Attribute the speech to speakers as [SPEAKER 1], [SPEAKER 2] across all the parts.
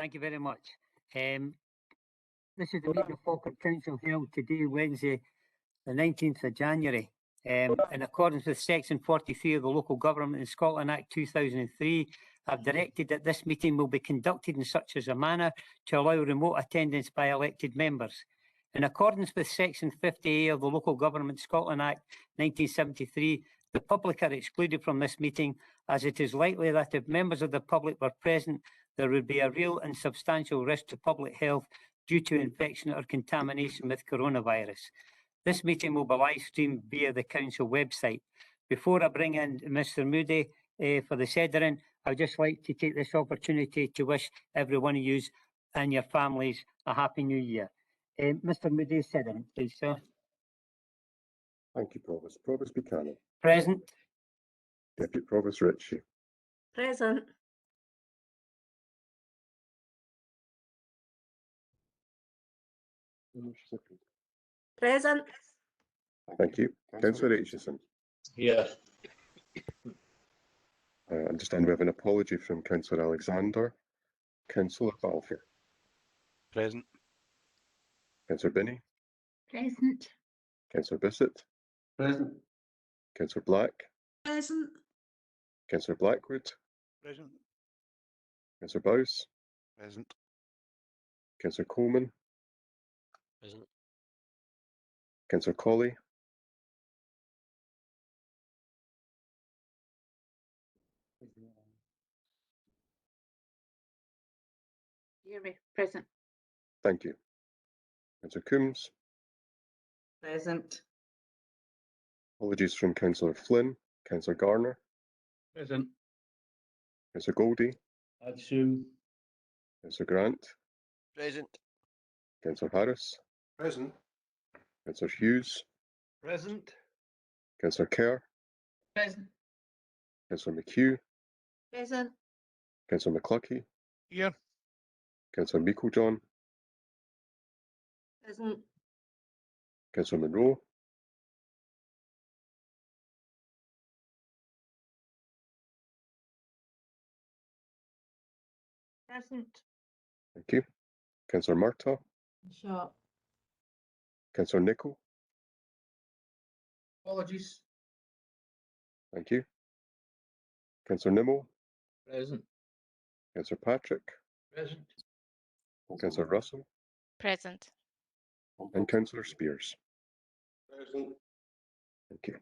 [SPEAKER 1] Thank you very much. This is the meeting of Falkirk Council held today, Wednesday, the 19th of January. In accordance with Section 43 of the Local Government in Scotland Act 2003, I've directed that this meeting will be conducted in such as a manner to allow remote attendance by elected members. In accordance with Section 50A of the Local Government Scotland Act 1973, the public are excluded from this meeting, as it is likely that if members of the public were present, there would be a real and substantial risk to public health due to infection or contamination with coronavirus. This meeting will be live streamed via the council website. Before I bring in Mr. Moody for the Sedering, I would just like to take this opportunity to wish every one of you and your families a happy new year. Mr. Moody, Sedering, please, sir.
[SPEAKER 2] Thank you, Provost. Provost Buchanan.
[SPEAKER 1] Present.
[SPEAKER 2] Deputy Provost Ritchie.
[SPEAKER 3] Present. Present.
[SPEAKER 2] Thank you. Councillor Aitchison.
[SPEAKER 4] Here.
[SPEAKER 2] I understand we have an apology from Councillor Alexander. Councillor Balfour.
[SPEAKER 4] Present.
[SPEAKER 2] Councillor Binney.
[SPEAKER 3] Present.
[SPEAKER 2] Councillor Bissett.
[SPEAKER 4] Present.
[SPEAKER 2] Councillor Black.
[SPEAKER 3] Present.
[SPEAKER 2] Councillor Blackwood.
[SPEAKER 4] Present.
[SPEAKER 2] Councillor Bowes.
[SPEAKER 4] Present.
[SPEAKER 2] Councillor Coleman.
[SPEAKER 4] Present.
[SPEAKER 2] Councillor Colley.
[SPEAKER 3] Present.
[SPEAKER 2] Thank you. Councillor Coombs.
[SPEAKER 3] Present.
[SPEAKER 2] Apologies from Councillor Flynn. Councillor Garner.
[SPEAKER 4] Present.
[SPEAKER 2] Councillor Goldie.
[SPEAKER 4] I assume.
[SPEAKER 2] Councillor Grant.
[SPEAKER 4] Present.
[SPEAKER 2] Councillor Harris.
[SPEAKER 4] Present.
[SPEAKER 2] Councillor Hughes.
[SPEAKER 4] Present.
[SPEAKER 2] Councillor Kerr.
[SPEAKER 3] Present.
[SPEAKER 2] Councillor McHugh.
[SPEAKER 3] Present.
[SPEAKER 2] Councillor McCluckie.
[SPEAKER 4] Here.
[SPEAKER 2] Councillor Meiklejohn.
[SPEAKER 3] Present.
[SPEAKER 2] Councillor Monroe.
[SPEAKER 3] Present.
[SPEAKER 2] Thank you. Councillor Murtaugh.
[SPEAKER 3] Shot.
[SPEAKER 2] Councillor Nicholl.
[SPEAKER 4] Apologies.
[SPEAKER 2] Thank you. Councillor Nimmo.
[SPEAKER 4] Present.
[SPEAKER 2] Councillor Patrick.
[SPEAKER 4] Present.
[SPEAKER 2] Councillor Russell.
[SPEAKER 5] Present.
[SPEAKER 2] And Councillor Spears.
[SPEAKER 4] Present.
[SPEAKER 2] Thank you.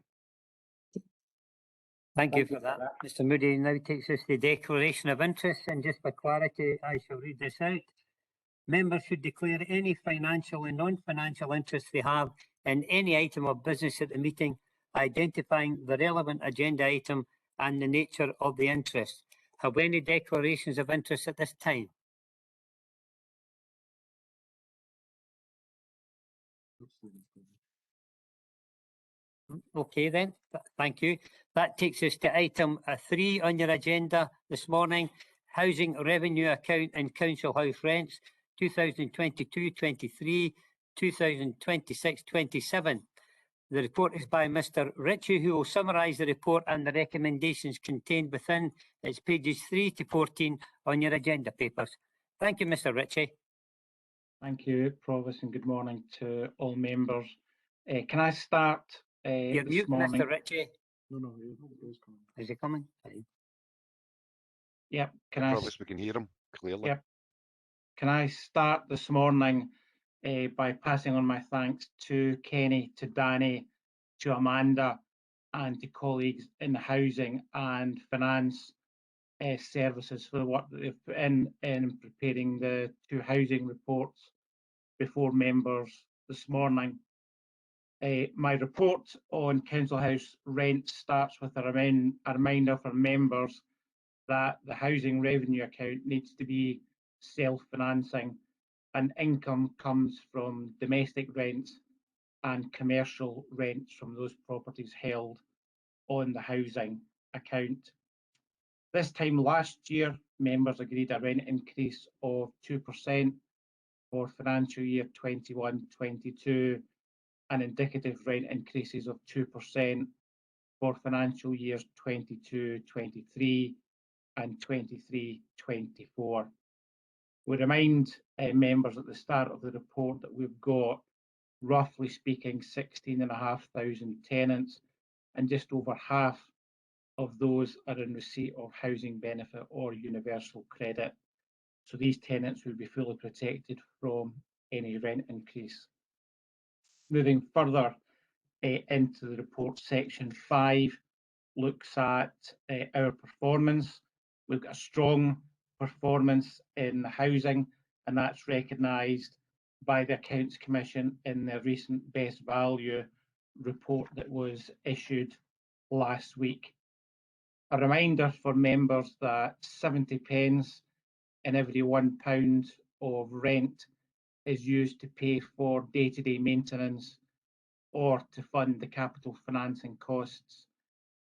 [SPEAKER 1] Thank you for that. Mr. Moody now takes us to the declaration of interest, and just for clarity, I shall read this out. Members should declare any financial and non-financial interest they have in any item of business at the meeting, identifying the relevant agenda item and the nature of the interest. Have we any declarations of interest at this time? Okay then, thank you. That takes us to item 3 on your agenda this morning, Housing Revenue Account and Council House Rents, 2022-23, 2026-27. The report is by Mr. Ritchie, who will summarise the report and the recommendations contained within. It's pages 3 to 14 on your agenda papers. Thank you, Mr. Ritchie.
[SPEAKER 6] Thank you, Provost, and good morning to all members. Can I start
[SPEAKER 1] You're
[SPEAKER 6] this
[SPEAKER 1] mute,
[SPEAKER 6] morning?
[SPEAKER 1] Mr. Ritchie.
[SPEAKER 2] No,
[SPEAKER 1] Is he coming? Fine.
[SPEAKER 6] Yep. Can I?
[SPEAKER 4] Provost, we can hear him clearly.
[SPEAKER 6] Yep. Can I start this morning by passing on my thanks to Kenny, to Danny, to Amanda, and to colleagues in the housing and finance services for the work that they've put in preparing the 2 housing reports before members this morning. My report on Council House rent starts with a reminder for members that the housing revenue account needs to be self-financing, and income comes from domestic rents and commercial rents from those properties held on the housing account. This time last year, members agreed a rent increase of 2% for financial year 21-22 and indicative rent increases of 2% for financial years 22-23 and 23-24. We remind members at the start of the report that we've got, roughly speaking, 16,500 tenants, and just over half of those are in receipt of housing benefit or universal credit. So these tenants will be fully protected from any rent increase. Moving further into the report, section 5 looks at our performance. We've got a strong performance in the housing, and that's recognised by the Accounts Commission in the recent Best Value report that was issued last week. A reminder for members that 70 pence in every £1 of rent is used to pay for day-to-day maintenance or to fund the capital financing costs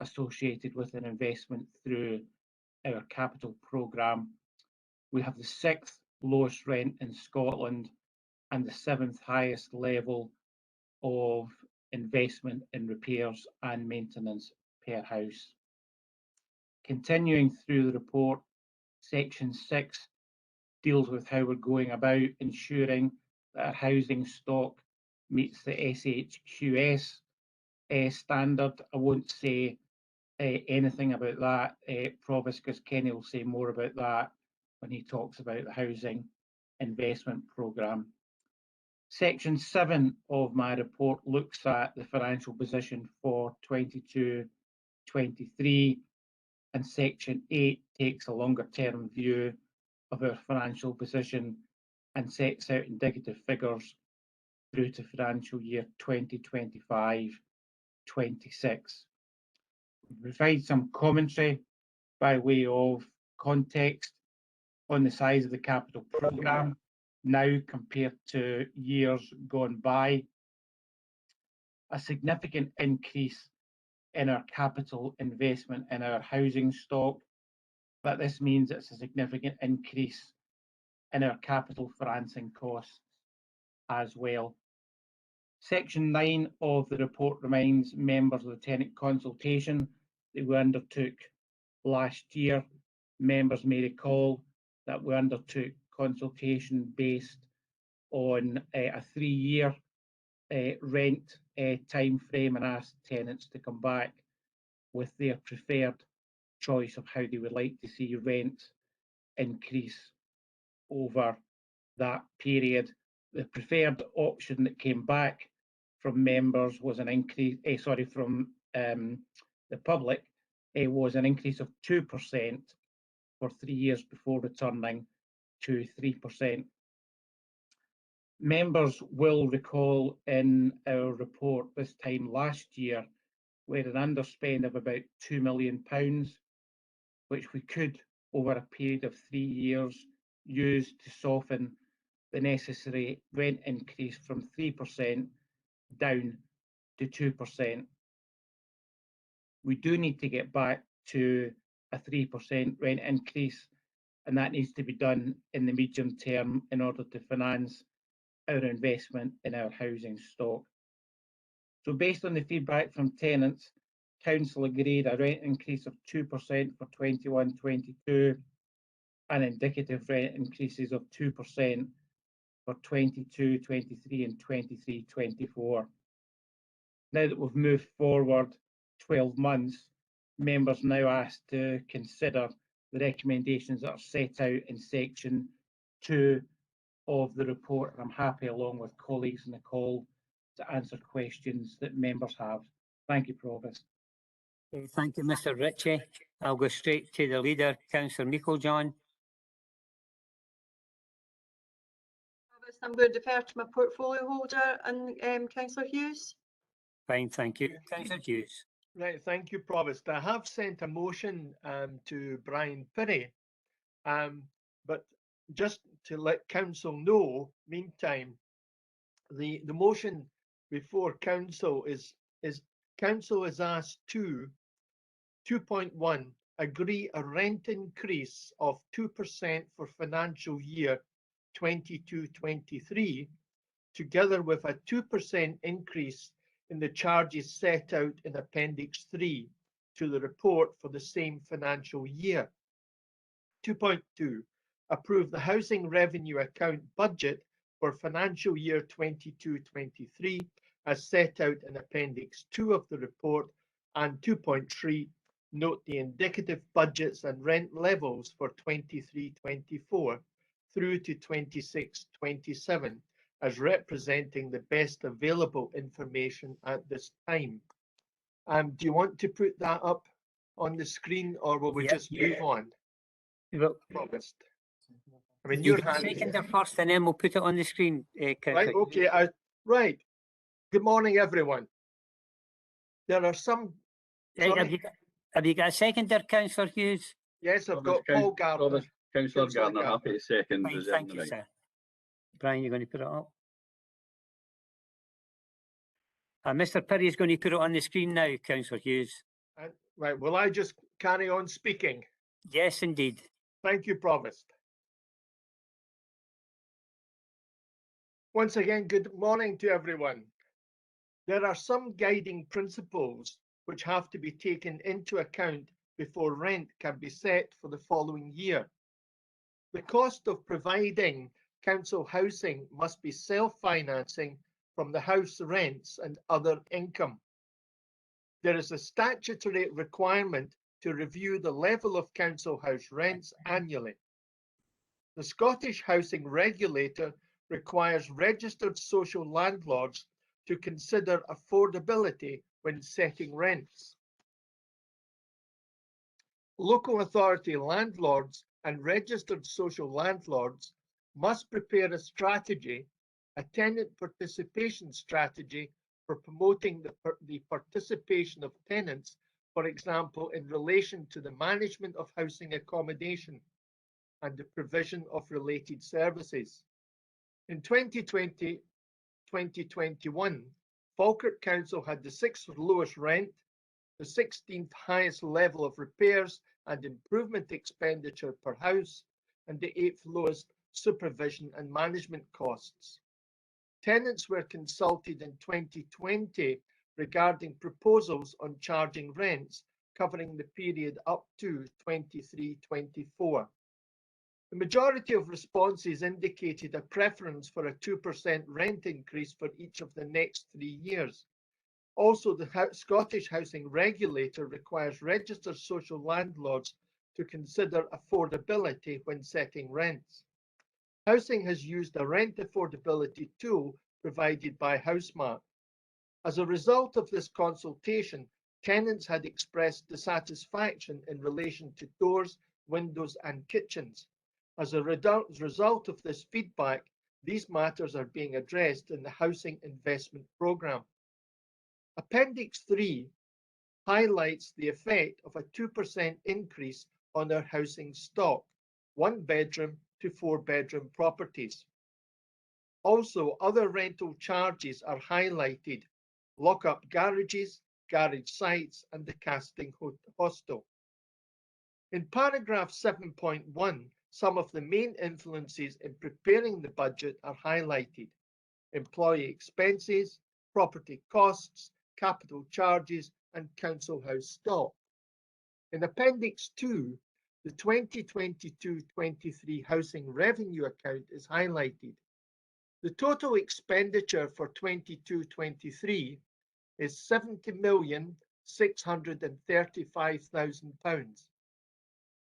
[SPEAKER 6] associated with an investment through our capital programme. We have the 6th lowest rent in Scotland and the 7th highest level of investment in repairs and maintenance per house. Continuing through the report, section 6 deals with how we're going about ensuring that our housing stock meets the SHQS standard. I won't say anything about that, Provost, because Kenny will say more about that when he talks about the housing investment programme. Section 7 of my report looks at the financial position for 22-23, and section 8 takes a longer term view of our financial position and sets out indicative figures through to financial year 2025-26. Provide some commentary by way of context on the size of the capital programme now compared to years gone by. A significant increase in our capital investment in our housing stock, but this means it's a significant increase in our capital financing costs as well. Section 9 of the report reminds members of the Tenant Consultation that we undertook last year. Members may recall that we undertook consultation based on a 3-year rent time frame and asked tenants to come back with their preferred choice of how they would like to see rent increase over that period. The preferred option that came back from members was an increase, from the public, was an increase of 2% for 3 years before returning to 3%. Members will recall in our report this time last year we had an underspend of about £2 million, which we could, over a period of 3 years, use to soften the necessary rent increase from 3% down to 2%. We do need to get back to a 3% rent increase, and that needs to be done in the medium term in order to finance our investment in our housing stock. So based on the feedback from tenants, Council agreed a rent increase of 2% for 21-22 and indicative rent increases of 2% for 22-23 and 23-24. Now that we've moved forward 12 months, members now asked to consider the recommendations that are set out in section 2 of the report, and I'm happy, along with colleagues on the call, to answer questions that members have. Thank you, Provost.
[SPEAKER 1] Thank you, Mr. Ritchie. I'll go straight to the leader, Councillor Meiklejohn.
[SPEAKER 3] I'm going to defer to my portfolio holder and Councillor Hughes.
[SPEAKER 1] Fine, thank you. Councillor Hughes.
[SPEAKER 5] Right, thank you, Provost. I have sent a motion to Brian Pirrie, but just to let Council know, meantime, the motion before Council is Council is asked to 2.1 agree a rent increase of 2% for financial year 22-23, together with a 2% increase in the charges set out in Appendix 3 to the report for the same financial year. 2.2. approve the housing revenue account budget for financial year 22-23 as set out in Appendix 2 of the report, and 2.3, note the indicative budgets and rent levels for 23-24 through to 26-27 as representing the best available information at this time. Do you want to put that up on the screen, or will we
[SPEAKER 1] Yep.
[SPEAKER 5] just move on?
[SPEAKER 1] Well,
[SPEAKER 5] Promised. I mean,
[SPEAKER 1] you
[SPEAKER 5] your
[SPEAKER 1] can
[SPEAKER 5] hand.
[SPEAKER 1] second her first and then we'll put it on the screen,
[SPEAKER 5] Right,
[SPEAKER 1] Councillor.
[SPEAKER 5] okay. Right. Good morning, everyone. There are some.
[SPEAKER 1] Right,
[SPEAKER 5] Sorry?
[SPEAKER 1] have you got a seconder, Councillor Hughes?
[SPEAKER 5] Yes, I've got Paul Gardner.
[SPEAKER 7] Councillor
[SPEAKER 5] Councillor
[SPEAKER 7] Gardner,
[SPEAKER 5] Gardner.
[SPEAKER 7] happy to second.
[SPEAKER 1] Fine,
[SPEAKER 7] reserving
[SPEAKER 1] thank
[SPEAKER 7] the
[SPEAKER 1] you,
[SPEAKER 7] right.
[SPEAKER 1] sir. Brian, you're going to put it up? Mr. Perry is going to put it on the screen now, Councillor Hughes.
[SPEAKER 5] Right, will I just carry on speaking?
[SPEAKER 1] Yes, indeed.
[SPEAKER 5] Thank you, Provost. Once again, good morning to everyone. There are some guiding principles which have to be taken into account before rent can be set for the following year. The cost of providing council housing must be self-financing from the house rents and other income. There is a statutory requirement to review the level of council house rents annually. The Scottish Housing Regulator requires registered social landlords to consider affordability when setting rents. Local authority landlords and registered social landlords must prepare a strategy, a tenant participation strategy for promoting the participation of tenants, for example, in relation to the management of housing accommodation and the provision of related services. In 2020-2021, Falkirk Council had the 6th lowest rent, the 16th highest level of repairs and improvement expenditure per house, and the 8th lowest supervision and management costs. Tenants were consulted in 2020 regarding proposals on charging rents covering the period up to 23-24. The majority of responses indicated a preference for a 2% rent increase for each of the next 3 years. Also, the Scottish Housing Regulator requires registered social landlords to consider affordability when setting rents. Housing has used a rent affordability tool provided by Housemark. As a result of this consultation, tenants had expressed dissatisfaction in relation to doors, windows and kitchens. As a result of this feedback, these matters are being addressed in the Housing Investment Programme. Appendix 3 highlights the effect of a 2% increase on our housing stock, 1-bedroom to 4-bedroom properties. Also, other rental charges are highlighted: lock-up garages, garage sites, and the casting hostel. In paragraph 7.1, some of the main influences in preparing the budget are highlighted: employee expenses, property costs, capital charges, and council house stock. In Appendix 2, the 2022-23 housing revenue account is highlighted. The total expenditure for 22-23 is £70,635,000.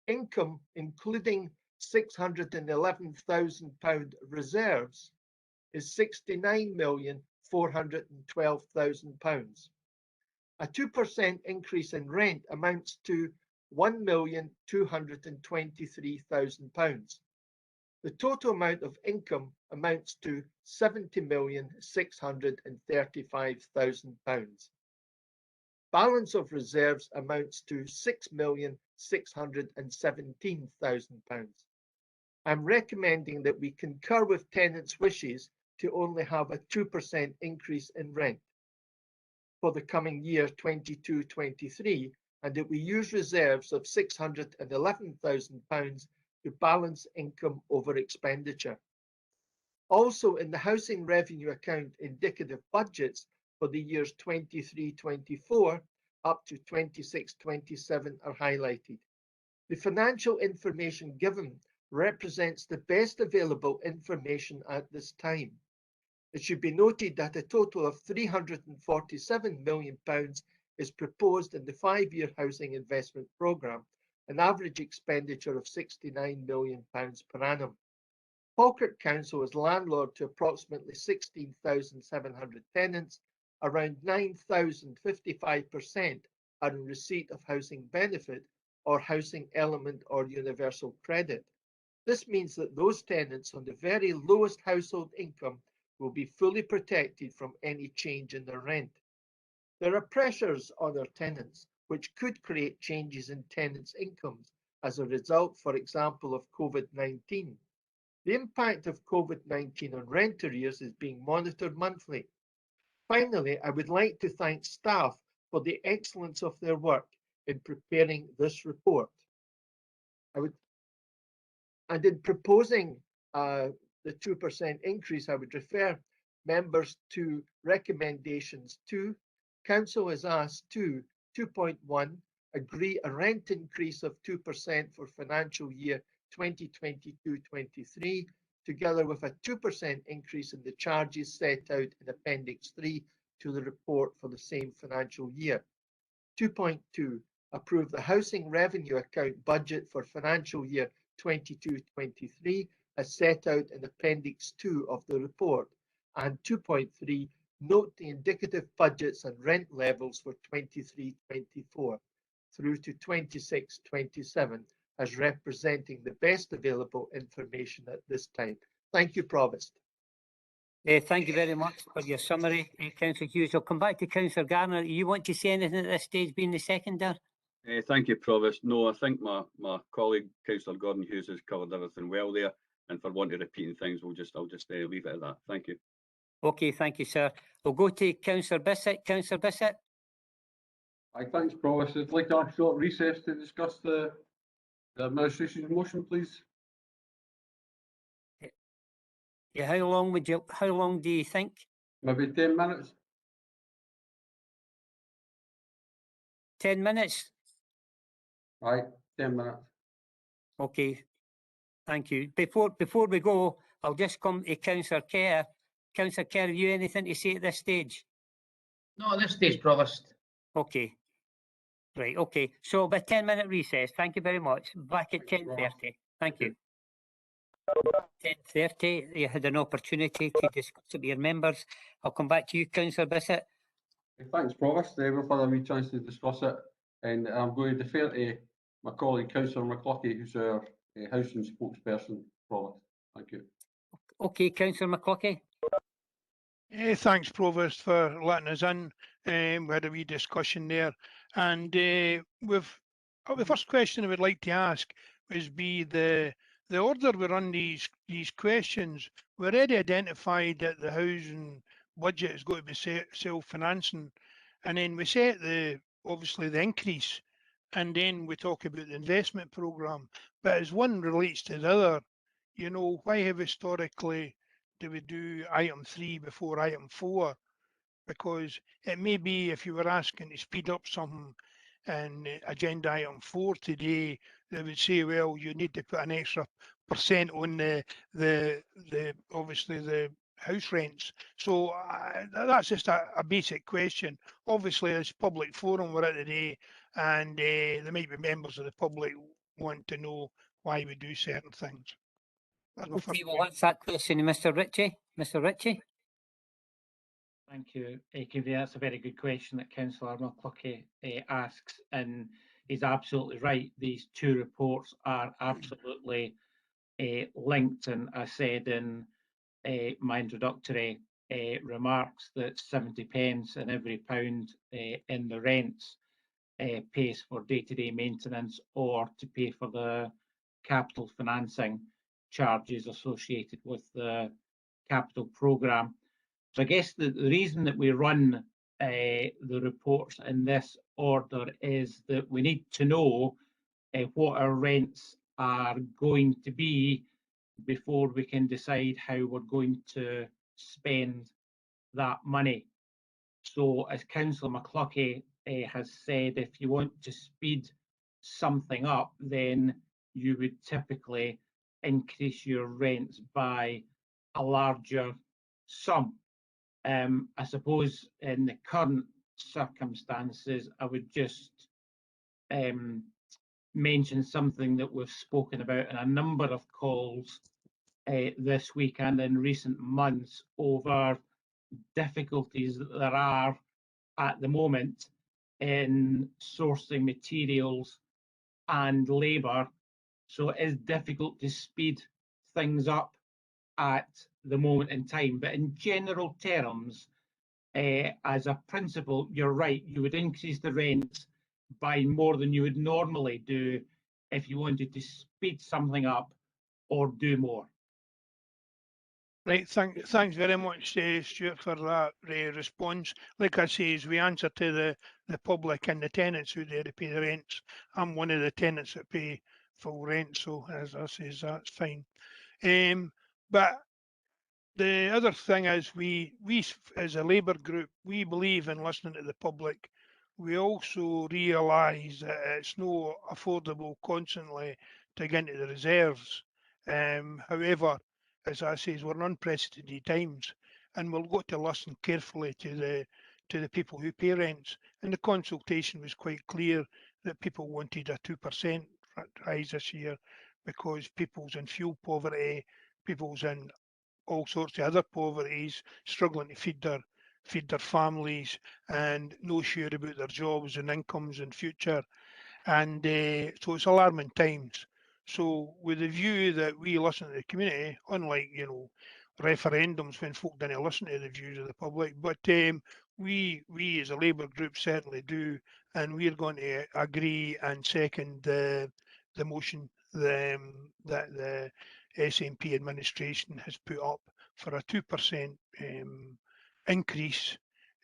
[SPEAKER 5] Income, including £611,000 reserves, is £69,412,000. A 2% increase in rent amounts to £1,223,000. The total amount of income amounts to £70,635,000. Balance of reserves amounts to £6,617,000. I'm recommending that we concur with tenants' wishes to only have a 2% increase in rent for the coming year 22-23, and that we use reserves of £611,000 to balance income over expenditure. Also, in the housing revenue account, indicative budgets for the years 23-24 up to 26-27 are highlighted. The financial information given represents the best available information at this time. It should be noted that a total of £347 million is proposed in the 5-year housing investment programme, an average expenditure of £69 million per annum. Falkirk Council is landlord to approximately 16,700 tenants. Around 9,055% are in receipt of housing benefit or housing element or universal credit. This means that those tenants on the very lowest household income will be fully protected from any change in their rent. There are pressures on our tenants, which could create changes in tenants' incomes as a result, for example, of COVID-19. The impact of COVID-19 on rent arrears is being monitored monthly. Finally, I would like to thank staff for the excellence of their work in preparing this report. And in proposing the 2% increase, I would refer members to recommendations 2. Council is asked to 2.1 agree a rent increase of 2% for financial year 2022-23, together with a 2% increase in the charges set out in Appendix 3 to the report for the same financial year. 2.2 approve the housing revenue account budget for financial year 22-23 as set out in Appendix 2 of the report. And 2.3 note the indicative budgets and rent levels for 23-24 through to 26-27 as representing the best available information at this time. Thank you, Provost.
[SPEAKER 1] Thank you very much for your summary, Councillor Hughes. I'll come back to Councillor Garner. You want to say anything at this stage, being the seconder?
[SPEAKER 7] Thank you, Provost. No, I think my colleague, Councillor Gordon Hughes, has covered everything well there. And for want of repeating things, I'll just leave it at that. Thank you. Okay, thank you, sir. We'll go to Councillor Bissett. Councillor Bissett.
[SPEAKER 8] Aye, thanks, Provost. I'd like to ask a short recess to discuss the administration's motion, please.
[SPEAKER 1] Yeah, how long do you think?
[SPEAKER 8] Maybe 10 minutes.
[SPEAKER 1] 10 minutes?
[SPEAKER 8] Aye, 10 minutes.
[SPEAKER 1] Okay, thank you. Before we go, I'll just come to Councillor Kerr. Councillor Kerr, have you anything to say at this stage?
[SPEAKER 4] No, at this stage, Provost.
[SPEAKER 1] Okay. Right, okay. So about 10-minute recess. Thank you very much. Back at 10:30. Thank you. 10:30, you had an opportunity to discuss it with your members. I'll come back to you, Councillor Bissett.
[SPEAKER 8] Thanks, Provost. We've had a wee chance to discuss it, and I'm going to defer to my colleague, Councillor McCluckie, who's our housing spokesperson. Provost, thank you.
[SPEAKER 1] Okay, Councillor McCluckie.
[SPEAKER 9] Thanks, Provost, for letting us in. We had a wee discussion there, and the first question I would like to ask is the order we run these questions. We already identified that the housing budget is going to be self-financing, and then we set obviously the increase, and then we talk about the investment programme. But as one relates to the other, you know, why have historically do we do item 3 before item 4? Because it may be if you were asking to speed up something in agenda item 4 today, they would say, well, you need to put an extra % on the obviously the house rents. So that's just a basic question. Obviously, it's public forum we're at today, and there might be members of the public want to know why we do certain things.
[SPEAKER 1] Okay, well, that's that question, Mr. Ritchie. Mr. Ritchie.
[SPEAKER 6] Thank you, Kevin. That's a very good question that Councillor McCluckie asks, and he's absolutely right. These two reports are absolutely linked, and I said in my introductory remarks that 70 pence in every pound in the rents pays for day-to-day maintenance or to pay for the capital financing charges associated with the capital programme. So I guess the reason that we run the reports in this order is that we need to know what our rents are going to be before we can decide how we're going to spend that money. So as Councillor McCluckie has said, if you want to speed something up, then you would typically increase your rents by a larger sum. I suppose in the current circumstances, I would just mention something that we've spoken about in a number of calls this week and in recent months over difficulties that there are at the moment in sourcing materials and labour. So it is difficult to speed things up at the moment in time. But in general terms, as a principle, you're right, you would increase the rents by more than you would normally do if you wanted to speed something up or do more.
[SPEAKER 9] Right, thanks very much, Stuart, for that response. Like I say, as we answer to the public and the tenants who there to pay the rents, I'm one of the tenants that pay full rent, so as I say, that's fine. But the other thing is we as a Labour group, we believe in listening to the public. We also realise that it's not affordable constantly to get into the reserves. However, as I say, we're in unprecedented times, and we'll got to listen carefully to the people who pay rents. And the consultation was quite clear that people wanted a 2% rise this year because people's in fuel poverty, people's in all sorts of other poverties, struggling to feed their families, and no sure about their jobs and incomes in future. And so it's alarming times. So with the view that we listen to the community, unlike referendums when folk didn't listen to the views of the public, but we as a Labour group certainly do, and we're going to agree and second the motion that the SNP administration has put up for a 2% increase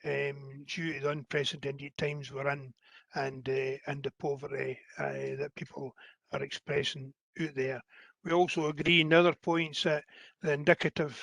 [SPEAKER 9] due to the unprecedented times we're in and the poverty that people are expressing out there. We also agree in other points that the indicative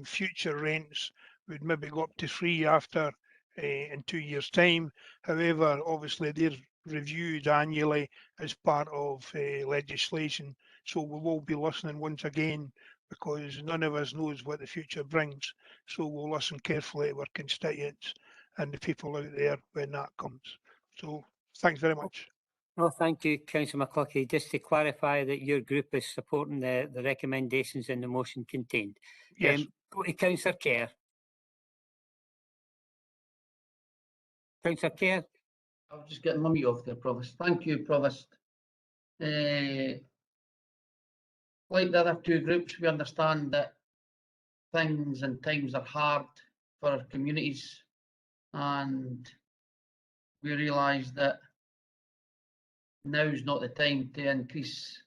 [SPEAKER 9] future rents would maybe go up to 3 after in 2 years' time. However, obviously they're reviewed annually as part of legislation. So we will be listening once again because none of us knows what the future brings. So we'll listen carefully to our constituents and the people out there when that comes. So thanks very much.
[SPEAKER 1] Well, thank you, Councillor McCluskey. Just to clarify that your group is supporting the recommendations in the motion contained.
[SPEAKER 9] Yes.
[SPEAKER 1] Go to Councillor Kerr. Councillor Kerr.
[SPEAKER 4] I'll just get my mute off there, Provost. Thank you, Provost. Like the other two groups, we understand that things and times are hard for our communities, and we realise that now's not the time to increase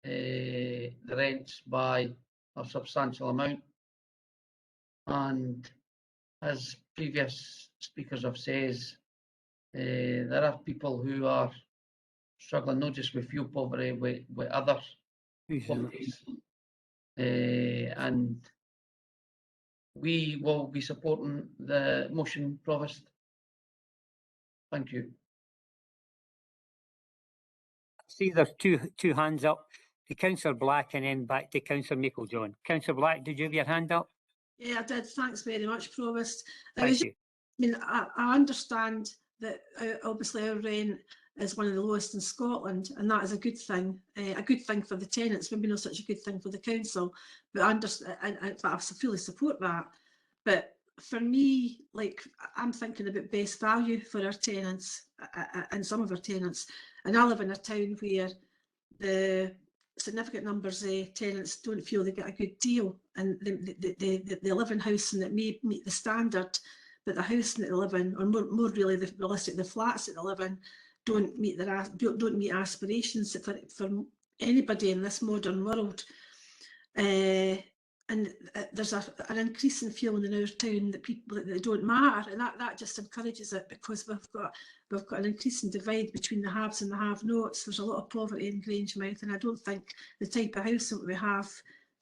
[SPEAKER 4] the rents by a substantial amount. And as previous speakers have said, there are people who are struggling not just with fuel poverty, with other poverties. And we will be supporting the motion, Provost. Thank you.
[SPEAKER 1] See, there's two hands up. To Councillor Black and then back to Councillor Meikle-John. Councillor Black, did you have your hand up?
[SPEAKER 10] Yeah, I did. Thanks very much, Provost.
[SPEAKER 1] Thank you.
[SPEAKER 10] I understand that obviously our rent is one of the lowest in Scotland, and that is a good thing for the tenants, maybe not such a good thing for the council, but I fully support that. But for me, like, I'm thinking about best value for our tenants and some of our tenants, and I live in a town where the significant numbers of tenants don't feel they get a good deal, and they live in housing that may meet the standard, but the housing that they live in, or more really the flats that they live in, don't meet aspirations for anybody in this modern world. And there's an increasing feeling in our town that people that they don't matter, and that just encourages it, because we've got an increasing divide between the haves and the have-nots. There's a lot of poverty in Grangemouth, and I don't think the type of housing we have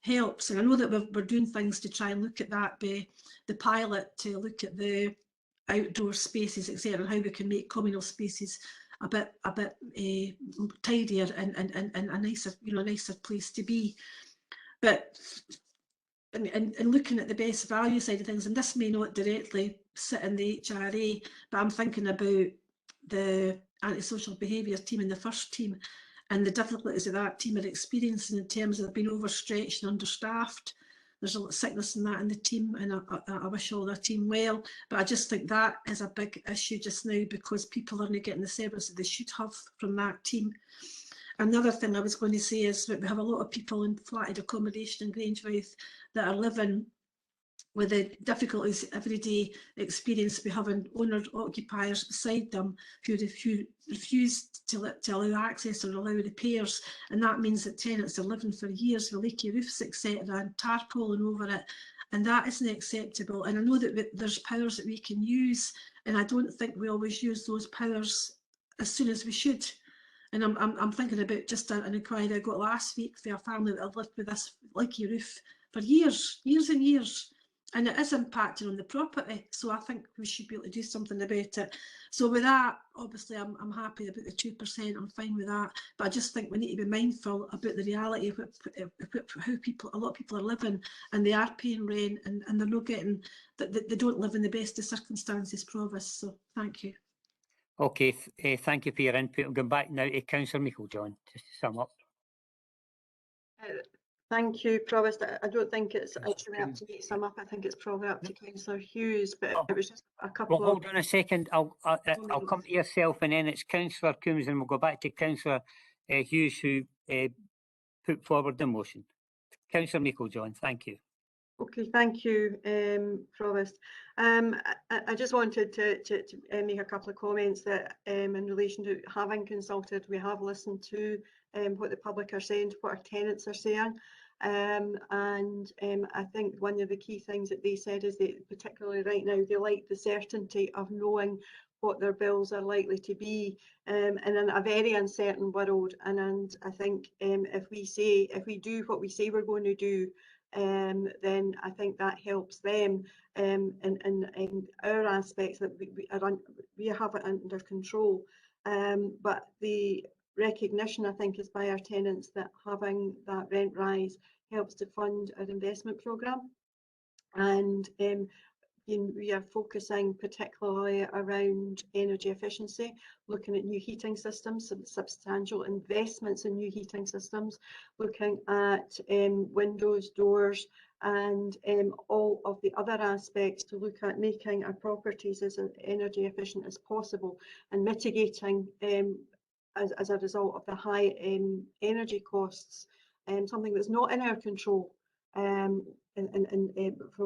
[SPEAKER 10] helps. And I know that we're doing things to try and look at that, the pilot, to look at the outdoor spaces, etc., and how we can make communal spaces a bit tidier and a nicer, nicer place to be. But and looking at the best value side of things, and this may not directly sit in the HRA, but I'm thinking about the antisocial behaviour team and the first team, and the difficulties that that team are experiencing in terms of being overstretched and understaffed. There's a lot of sickness in that in the team, and I wish all their team well. But I just think that is a big issue just now, because people aren't getting the service that they should have from that team. Another thing I was going to say is that we have a lot of people in flatted accommodation in Grangemouth that are living with the difficulties everyday experience we having owner-occupiers beside them who refuse to allow access or allow repairs, and that means that tenants are living for years with leaky roofs, etc., and tarpaulin over it, and that isn't acceptable. And I know that there's powers that we can use, and I don't think we always use those powers as soon as we should. And I'm thinking about just an inquiry I got last week for a family that have lived with this leaky roof for years and years, and it is impacting on the property. So I think we should be able to do something about it. So with that, obviously, I'm happy about the 2%. I'm fine with that, but I just think we need to be mindful about the reality of how a lot of people are living, and they are paying rent, and they're not getting that. They don't live in the best of circumstances, Provost. So thank you.
[SPEAKER 1] Okay, thank you for your input. I'm going back now to Councillor Meikle-John, just to sum up.
[SPEAKER 3] Thank you, Provost. I don't think it's actually up to me to sum up. I think it's probably up to Councillor Hughes, but it was just a couple
[SPEAKER 1] Well, hold on a second. I'll come to yourself, and then it's Councillor Coombs, and we'll go back to Councillor Hughes, who put forward the motion. Councillor Meikle-John, thank you.
[SPEAKER 3] Okay, thank you, Provost. I just wanted to make a couple of comments that in relation to having consulted, we have listened to what the public are saying, what our tenants are saying, and I think one of the key things that they said is that particularly right now they like the certainty of knowing what their bills are likely to be in a very uncertain world, and I think if we do what we say we're going to do, then I think that helps them in our aspects that we have it under control. But the recognition, I think, is by our tenants that having that rent rise helps to fund our investment programme, and we are focusing particularly around energy efficiency, looking at new heating systems, some substantial investments in new heating systems, looking at windows, doors, and all of the other aspects to look at making our properties as energy efficient as possible, and mitigating as a result of the high energy costs, something that's not in our control from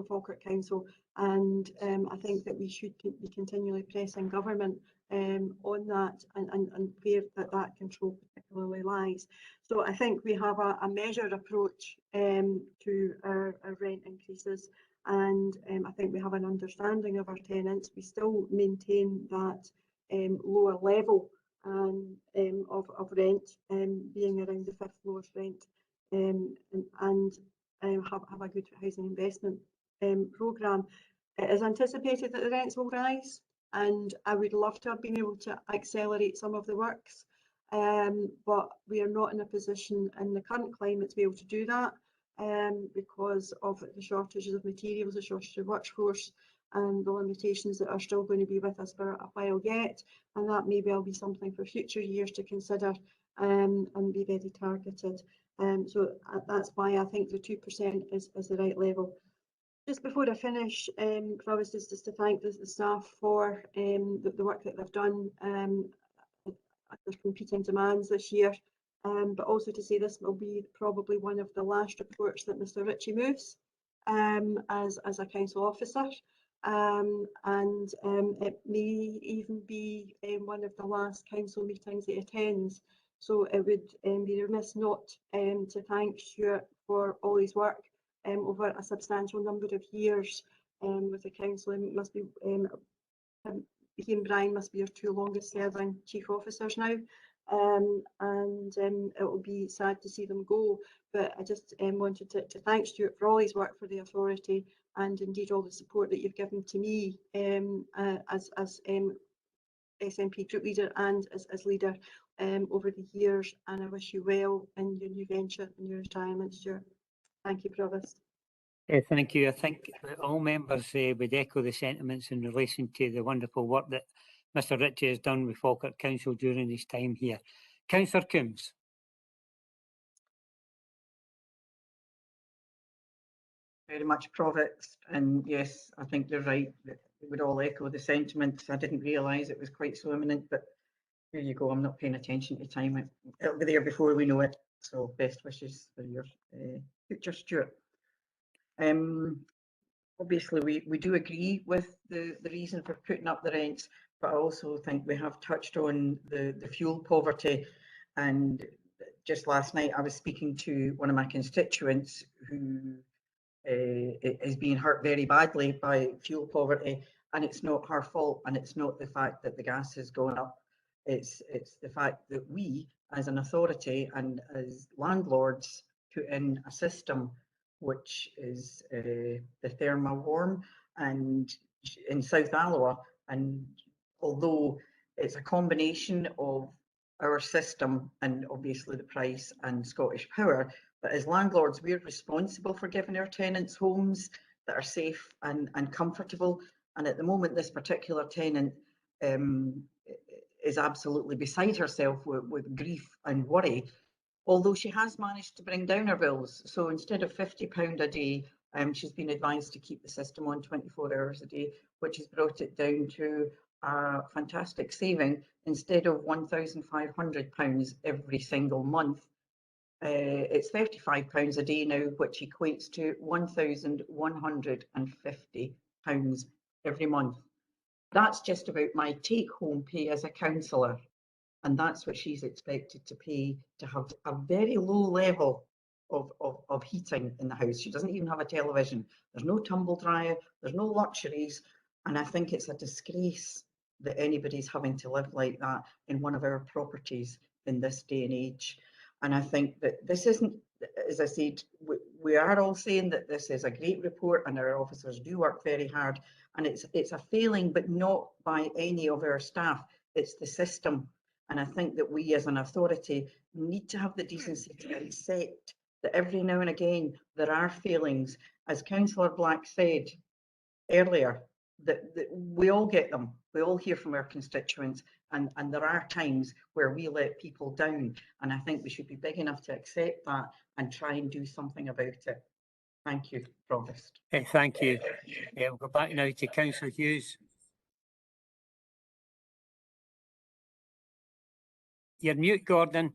[SPEAKER 3] Falkirk Council. And I think that we should be continually pressing government on that, and where that control particularly lies. So I think we have a measured approach to our rent increases, and I think we have an understanding of our tenants. We still maintain that lower level of rent, being around the 5th lowest rent, and have a good housing investment programme. It is anticipated that the rents will rise, and I would love to have been able to accelerate some of the works, but we are not in a position in the current climate to be able to do that because of the shortages of materials, the shortage of workforce, and the limitations that are still going to be with us for a while yet, and that may well be something for future years to consider and be very targeted. So that's why I think the 2% is the right level. Just before I finish, Provost, is just to thank the staff for the work that they've done under competing demands this year, but also to say this will be probably one of the last reports that Mr Ritchie moves as a council officer, and it may even be one of the last council meetings he attends. So it would be remiss not to thank Stuart for all his work over a substantial number of years with the council. It must be he and Brian must be your 2 longest serving chief officers now, and it will be sad to see them go. But I just wanted to thank Stuart for all his work for the authority, and indeed all the support that you've given to me as SNP group leader and as leader over the years, and I wish you well in your new venture and your retirement, Stuart. Thank you, Provost.
[SPEAKER 1] Thank you. I think that all members would echo the sentiments in relation to the wonderful work that Mr Ritchie has done with Falkirk Council during his time here. Councillor Coombs.
[SPEAKER 11] Very much, Provost, and yes, I think you're right. We would all echo the sentiments. I didn't realise it was quite so imminent, but here you go. I'm not paying attention to time. It'll be there before we know it. So best wishes for your future, Stuart. Obviously, we do agree with the reason for putting up the rents, but I also think we have touched on the fuel poverty. And just last night, I was speaking to one of my constituents who is being hurt very badly by fuel poverty, and it's not her fault, and it's not the fact that the gas has gone up. It's the fact that we, as an authority and as landlords, put in a system which is the thermo-warm and in South Alloa, and although it's a combination of our system and obviously the price and Scottish Power, but as landlords, we're responsible for giving our tenants homes that are safe and comfortable. And at the moment, this particular tenant is absolutely beside herself with grief and worry, although she has managed to bring down her bills. So instead of £50 a day, she's been advised to keep the system on 24 hours a day, which has brought it down to a fantastic saving. Instead of £1,500 every single month, it's £35 a day now, which equates to £1,150 every month. That's just about my take-home pay as a councillor, and that's what she's expected to pay to have a very low level of heating in the house. She doesn't even have a television. There's no tumble dryer. There's no luxuries, and I think it's a disgrace that anybody's having to live like that in one of our properties in this day and age. And I think that this isn't, as I said, we are all saying that this is a great report and our officers do work very hard, and it's a failing, but not by any of our staff. It's the system. And I think that we as an authority need to have the decency to accept that every now and again there are failings. As Councillor Black said earlier, that we all get them. We all hear from our constituents, and there are times where we let people down, and I think we should be big enough to accept that and try and do something about it. Thank you, Provost.
[SPEAKER 1] Thank you. We'll go back now to Councillor Hughes. You're mute, Gordon.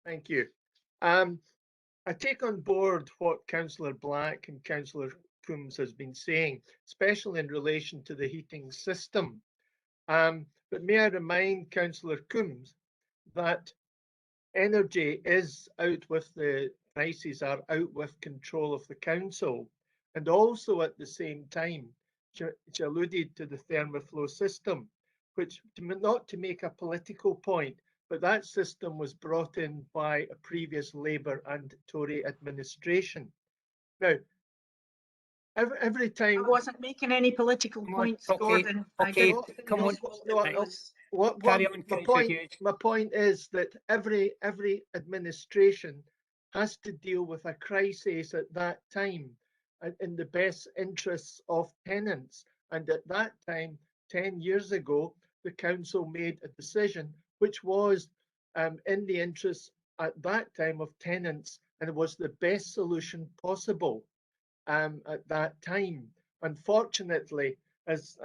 [SPEAKER 5] Thank you. I take on board what Councillor Black and Councillor Coombs has been saying, especially in relation to the heating system. But may I remind Councillor Coombs that energy is out with the prices are out with control of the council, and also at the same time she alluded to the thermoflow system, which, not to make a political point, but that system was brought in by a previous Labour and Tory administration. Now, every time
[SPEAKER 11] I wasn't making any political points, Gordon.
[SPEAKER 1] Okay, come on.
[SPEAKER 5] My point is that every administration has to deal with a crisis at that time in the best interests of tenants. And at that time, 10 years ago, the council made a decision which was in the interests at that time of tenants, and it was the best solution possible at that time. Unfortunately, as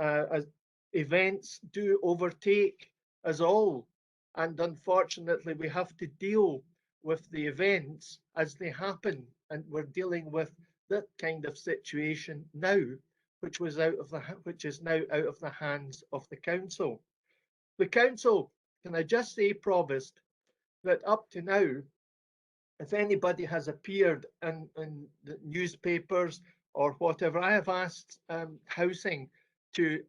[SPEAKER 5] events do overtake us all, and unfortunately we have to deal with the events as they happen, and we're dealing with that kind of situation now, which is now out of the hands of the council. The council, can I just say, Provost, that up to now, if anybody has appeared in the newspapers or whatever, I have asked housing to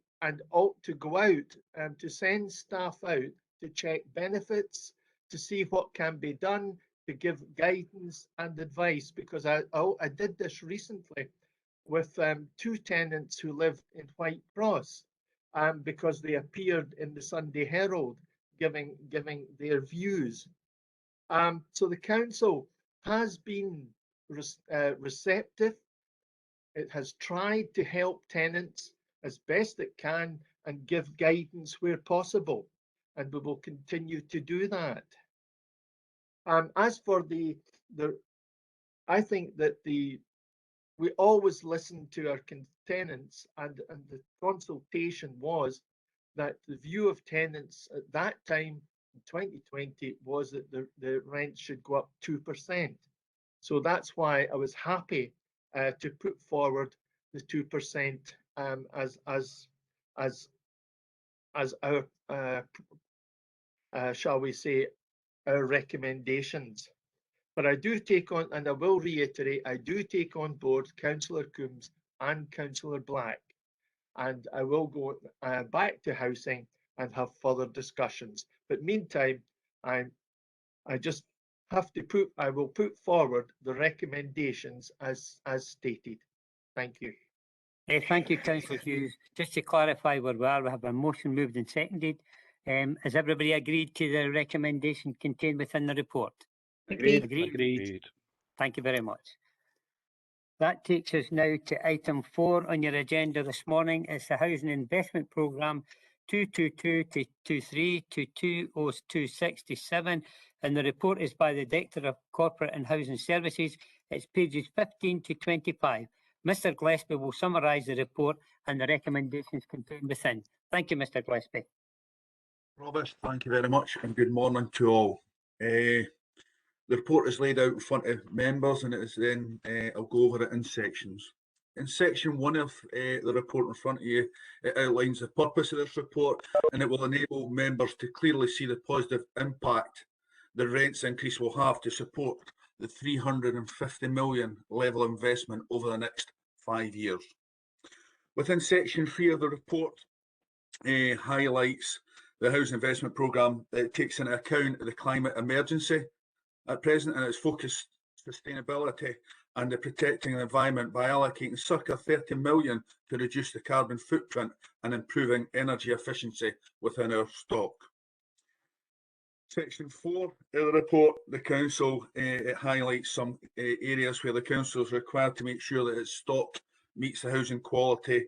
[SPEAKER 5] go out to send staff out to check benefits, to see what can be done, to give guidance and advice, because I did this recently with two tenants who live in Whitecross, because they appeared in the Sunday Herald giving their views. So the council has been receptive. It has tried to help tenants as best it can and give guidance where possible, and we will continue to do that. As for I think that we always listen to our tenants, and the consultation was that the view of tenants at that time in 2020 was that the rent should go up 2%. So that's why I was happy to put forward the 2% as our shall we say, our recommendations. But I do take on, and I will reiterate, I do take on board Councillor Coombs and Councillor Black, and I will go back to housing and have further discussions. But meantime, I just have to I will put forward the recommendations as stated. Thank you.
[SPEAKER 1] Thank you, Councillor Hughes. Just to clarify where we are, we have a motion moved and seconded. Has everybody agreed to the recommendation contained within the report?
[SPEAKER 11] Agreed.
[SPEAKER 1] Agreed. Thank you very much. That takes us now to item 4 on your agenda this morning. It's the Housing Investment Programme 222-23 to 20267, and the report is by the Director of Corporate and Housing Services. It's pages 15 to 25. Mr Gillespie will summarise the report and the recommendations contained within. Thank you, Mr Gillespie.
[SPEAKER 12] Provost, thank you very much, and good morning to all. The report is laid out in front of members, and it is then I'll go over it in sections. In section 1 of the report in front of you, it outlines the purpose of this report, and it will enable members to clearly see the positive impact the rents increase will have to support the 350 million level investment over the next 5 years. Within section 3 of the report, highlights the housing investment programme. It takes into account the climate emergency at present, and its focus sustainability and the protecting the environment by allocating circa 30 million to reduce the carbon footprint and improving energy efficiency within our stock. Section 4 of the report, the council, it highlights some areas where the council is required to make sure that its stock meets the housing quality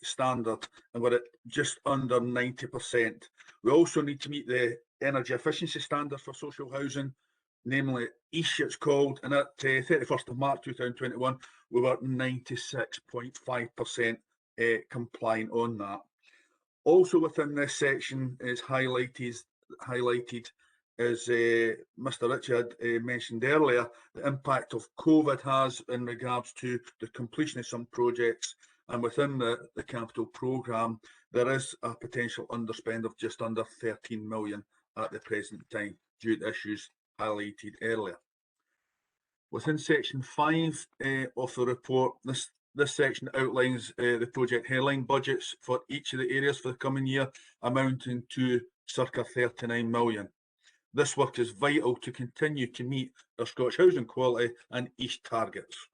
[SPEAKER 12] standard, and we're at just under 90%. We also need to meet the energy efficiency standard for social housing, namely EASH it's called, and at 31st of March 2021 we were at 96.5% compliant on that. Also within this section is highlighted as Mr Richard mentioned earlier, the impact of COVID has in regards to the completion of some projects, and within the capital programme there is a potential underspend of just under 13 million at the present time due to issues highlighted earlier. Within section 5 of the report, this section outlines the project headline budgets for each of the areas for the coming year, amounting to circa 39 million. This work is vital to continue to meet our Scottish housing quality and EASH targets.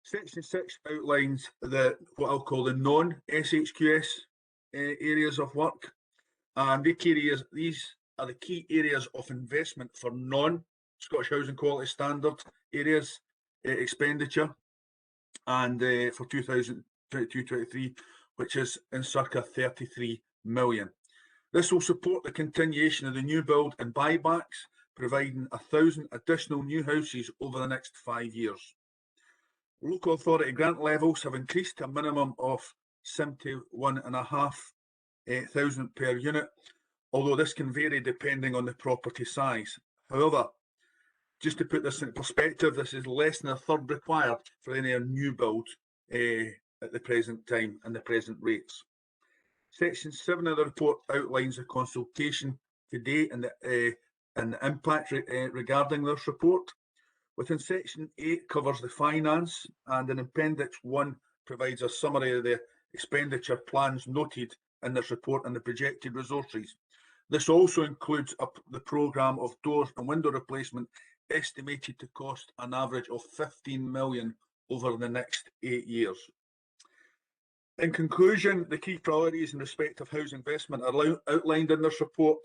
[SPEAKER 12] Section 6 outlines what I'll call the non-SHQS areas of work, and these are the key areas of investment for non-Scottish housing quality standard areas expenditure, and for 2022-23, which is in circa 33 million. This will support the continuation of the new build and buybacks, providing 1,000 additional new houses over the next 5 years. Local authority grant levels have increased to a minimum of 71,500 per unit, although this can vary depending on the property size. However, just to put this into perspective, this is less than a third required for any new build at the present time and the present rates. Section 7 of the report outlines the consultation to date and the impact regarding this report. Within section 8 covers the finance, and in Appendix 1 provides a summary of the expenditure plans noted in this report and the projected resources. This also includes the programme of door and window replacement, estimated to cost an average of 15 million over the next 8 years. In conclusion, the key priorities in respect of housing investment are outlined in this report,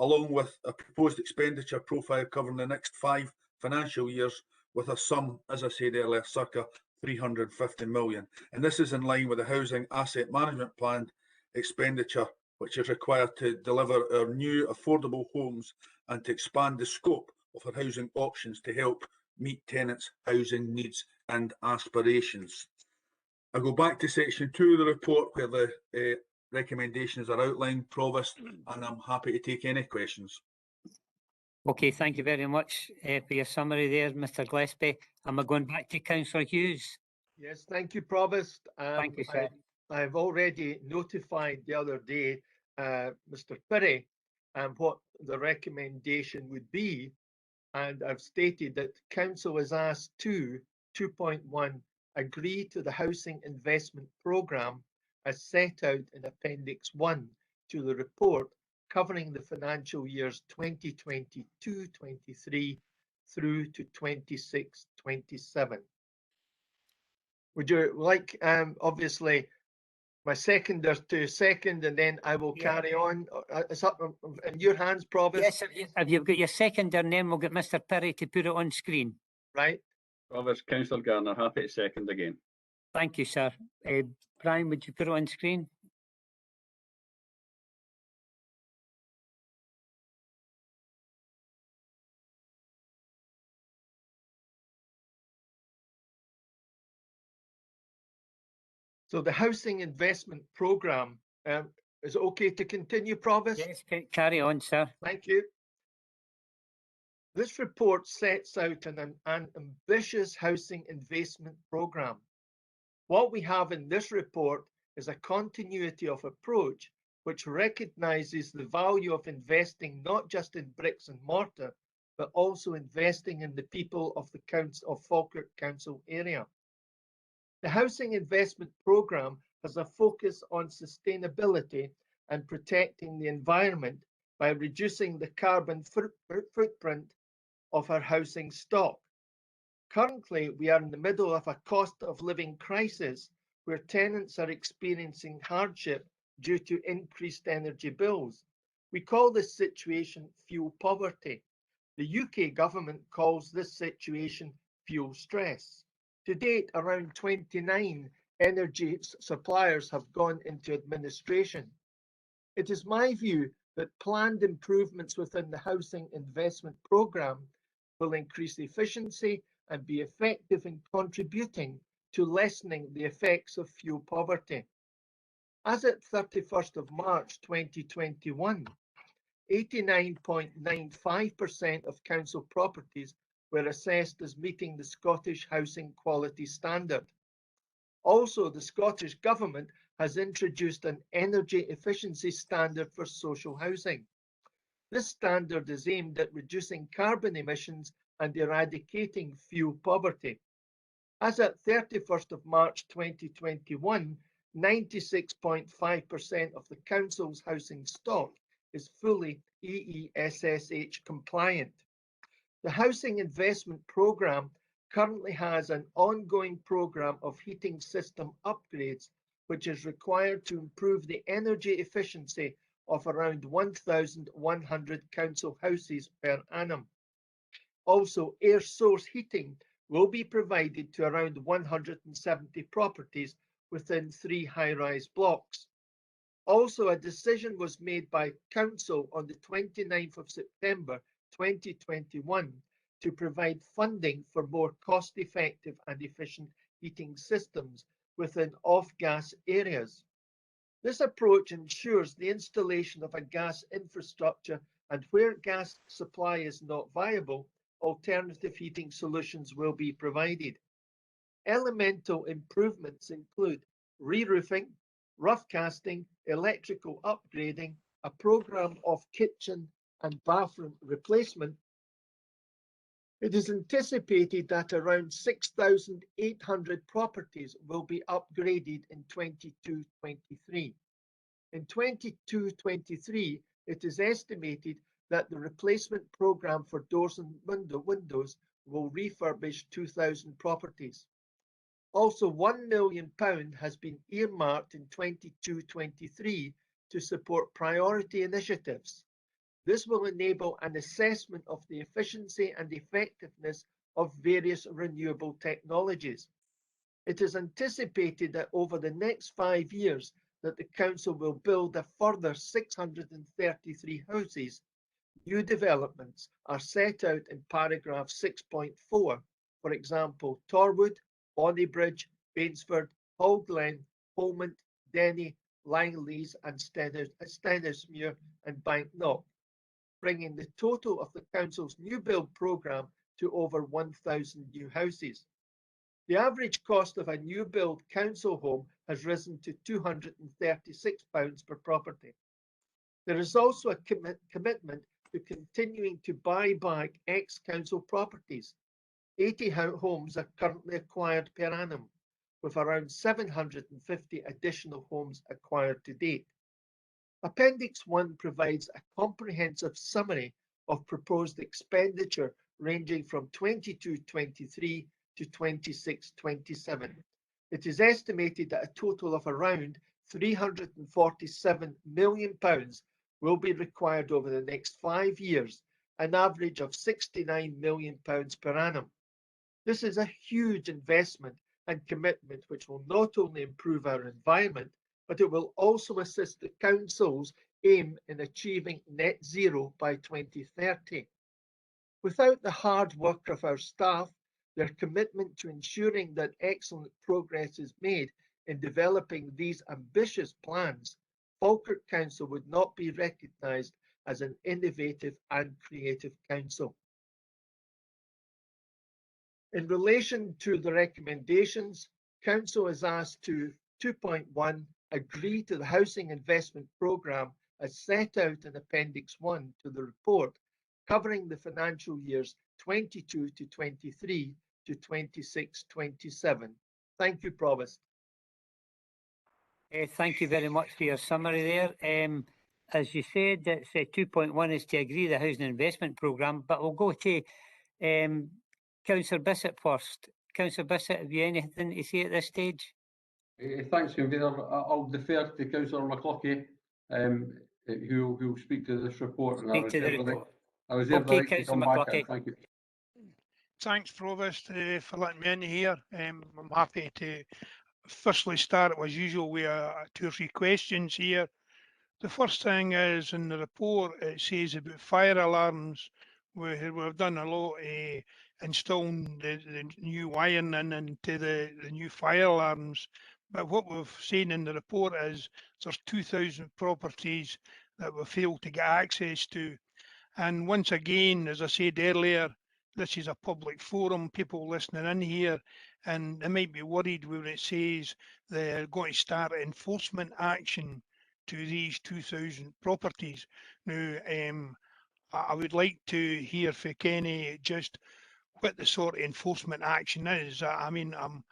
[SPEAKER 12] along with a proposed expenditure profile covering the next 5 financial years, with a sum, as I said earlier, circa 350 million. And this is in line with the Housing Asset Management Plan expenditure, which is required to deliver our new affordable homes and to expand the scope of our housing options to help meet tenants' housing needs and aspirations. I go back to section 2 of the report where the recommendations are outlined, Provost, and I'm happy to take any questions.
[SPEAKER 1] Okay, thank you very much for your summary there, Mr. Gillespie. Am I going back to Councillor Hughes?
[SPEAKER 5] Yes, thank you, Provost.
[SPEAKER 1] Thank you, sir.
[SPEAKER 5] I've already notified the other day Mr. Pirrie what the recommendation would be, and I've stated that Council is asked to 2.1 agree to the Housing Investment Programme as set out in Appendix 1 to the report covering the financial years 2022-23 through to 26-27. Would you like, obviously, my seconder to second, and then I will carry on? It's up in your hands, Provost.
[SPEAKER 1] Yes, if you've got your seconder, and then we'll get Mr. Pirrie to put it on screen.
[SPEAKER 5] Right.
[SPEAKER 7] Provost, Councillor Gardner, happy to second again.
[SPEAKER 1] Thank you, sir. Brian, would you put it on screen?
[SPEAKER 5] So the Housing Investment Programme, is it okay to continue, Provost?
[SPEAKER 1] Yes, carry on, sir.
[SPEAKER 5] Thank you. This report sets out an ambitious housing investment programme. What we have in this report is a continuity of approach which recognises the value of investing not just in bricks and mortar, but also investing in the people of the Falkirk Council area. The Housing Investment Programme has a focus on sustainability and protecting the environment by reducing the carbon footprint of our housing stock. Currently, we are in the middle of a cost of living crisis where tenants are experiencing hardship due to increased energy bills. We call this situation fuel poverty. The UK government calls this situation fuel stress. To date, around 29 energy suppliers have gone into administration. It is my view that planned improvements within the Housing Investment Programme will increase efficiency and be effective in contributing to lessening the effects of fuel poverty. As at 31st of March 2021, 89.95% of council properties were assessed as meeting the Scottish Housing Quality Standard. Also, the Scottish Government has introduced an energy efficiency standard for social housing. This standard is aimed at reducing carbon emissions and eradicating fuel poverty. As at 31st of March 2021, 96.5% of the council's housing stock is fully EESSH compliant. The Housing Investment Programme currently has an ongoing programme of heating system upgrades, which is required to improve the energy efficiency of around 1,100 council houses per annum. Also, air source heating will be provided to around 170 properties within 3 high-rise blocks. Also, a decision was made by Council on the 29th of September 2021 to provide funding for more cost-effective and efficient heating systems within off-gas areas. This approach ensures the installation of a gas infrastructure, and where gas supply is not viable, alternative heating solutions will be provided. Elemental improvements include re-roofing, rough casting, electrical upgrading, a programme of kitchen and bathroom replacement. It is anticipated that around 6,800 properties will be upgraded in 22-23. In 22-23, It is estimated that the replacement programme for doors and windows will refurbish 2,000 properties. Also, £1 million has been earmarked in 22-23 to support priority initiatives. This will enable an assessment of the efficiency and effectiveness of various renewable technologies. It is anticipated that over the next 5 years that the council will build a further 633 houses. New developments are set out in paragraph 6.4. For example, Torwood, Bonnybridge, Bainsford, Hull Glen, Holmont, Denny, Langleys and Stennismuir and Banknock, bringing the total of the council's new build programme to over 1,000 new houses. The average cost of a new build council home has risen to £236 per property. There is also a commitment to continuing to buy back ex-council properties. 80 homes are currently acquired per annum, with around 750 additional homes acquired to date. Appendix 1 provides a comprehensive summary of proposed expenditure ranging from 22-23 to 26-27. It is estimated that a total of around £347 million will be required over the next 5 years, an average of £69 million per annum. This is a huge investment and commitment which will not only improve our environment, but it will also assist the council's aim in achieving net zero by 2030. Without the hard work of our staff, their commitment to ensuring that excellent progress is made in developing these ambitious plans, Falkirk Council would not be recognised as an innovative and creative council. In relation to the recommendations, Council is asked to 2.1 agree to the Housing Investment Programme as set out in Appendix 1 to the report, covering the financial years 22 to 23 to 26-27. Thank you, Provost.
[SPEAKER 1] Thank you very much for your summary there. As you said, it's 2.1 is to agree the Housing Investment Programme, but we'll go to Councillor Bissett first. Councillor Bissett, have you anything to say at this stage?
[SPEAKER 8] Thanks, Convener. I'll defer to Councillor McLauchie, who will speak to this report.
[SPEAKER 1] Speak to the report.
[SPEAKER 8] I was there
[SPEAKER 1] Okay,
[SPEAKER 8] to come
[SPEAKER 1] Councillor
[SPEAKER 8] back.
[SPEAKER 1] McLauchie.
[SPEAKER 8] Thank you.
[SPEAKER 9] Thanks, Provost, for letting me in here. I'm happy to firstly start as usual with 2 or 3 questions here. The first thing is in the report, it says about fire alarms. We've done a lot installing the new wiring into the new fire alarms. But what we've seen in the report is there's 2,000 properties that we failed to get access to. And once again, as I said earlier, this is a public forum, people listening in here, and they might be worried when it says they're going to start enforcement action to these 2,000 properties. Now, I would like to hear from Kenny just what the sort of enforcement action is. I mean, I'm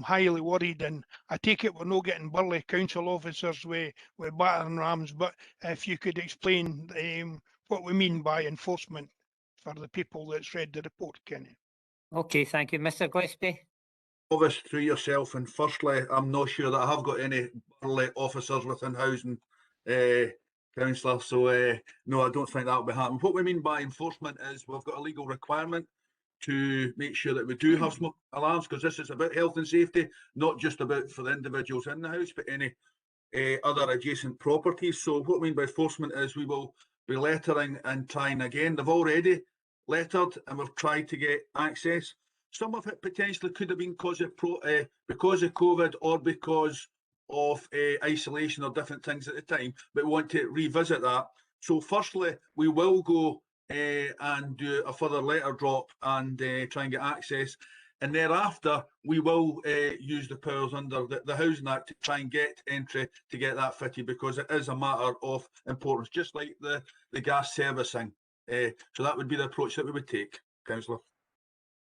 [SPEAKER 9] highly worried, and I take it we're not getting burly council officers with battering rams, but if you could explain what we mean by enforcement for the people that's read the report, Kenny.
[SPEAKER 1] Okay, thank you. Mr Gillespie?
[SPEAKER 12] Provost, through yourself, and firstly, I'm not sure that I have got any burly officers within housing, councillor, so no, I don't think that will be happening. What we mean by enforcement is we've got a legal requirement to make sure that we do have smoke alarms, because this is about health and safety, not just about for the individuals in the house, but any other adjacent properties. So what we mean by enforcement is we will be lettering and trying again. They've already lettered and we've tried to get access. Some of it potentially could have been because of COVID or because of isolation or different things at the time, but we want to revisit that. So firstly, we will go and do a further letter drop and try and get access. And thereafter, we will use the powers under the Housing Act to try and get entry to get that fitted, because it is a matter of importance, just like the gas servicing. So that would be the approach that we would take, Councillor.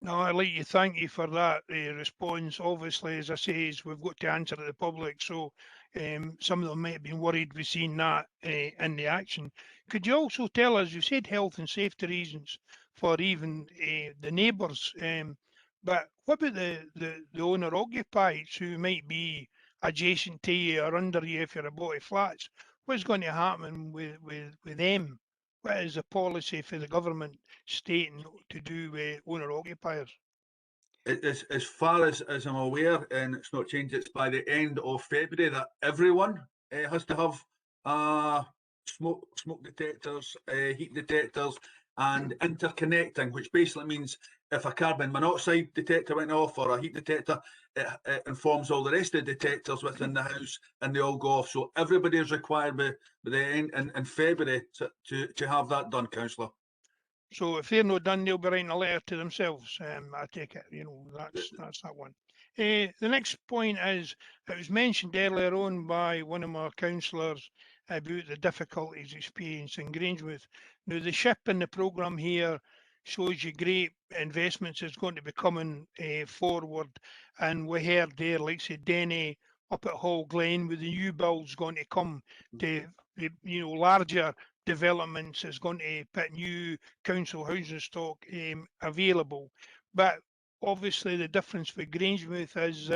[SPEAKER 9] No, I'd like to thank you for that response. Obviously, as I say, we've got to answer to the public, so some of them might have been worried we've seen that in the action. Could you also tell us, you said health and safety reasons for even the neighbours, but what about the owner occupiers who might be adjacent to you or under you if you're a body flats? What's going to happen with them? What is the policy for the government stating to do with owner occupiers?
[SPEAKER 12] As far as I'm aware, and it's not changed, it's by the end of February that everyone has to have smoke detectors, heat detectors, and interconnecting, which basically means if a carbon monoxide detector went off or a heat detector, it informs all the rest of the detectors within the house and they all go off. So everybody is required by the end in February to have that done, Councillor.
[SPEAKER 9] So if they're not done, they'll be writing a letter to themselves. I take it, that's that one. The next point is, it was mentioned earlier on by one of my councillors about the difficulties experienced in Grangemouth. Now, the SHIP in the programme here shows you great investments is going to be coming forward. And we heard there, like say, Denny up at Hall Glen, with the new builds going to come to, larger developments is going to put new council housing stock available. But obviously the difference with Grangemouth is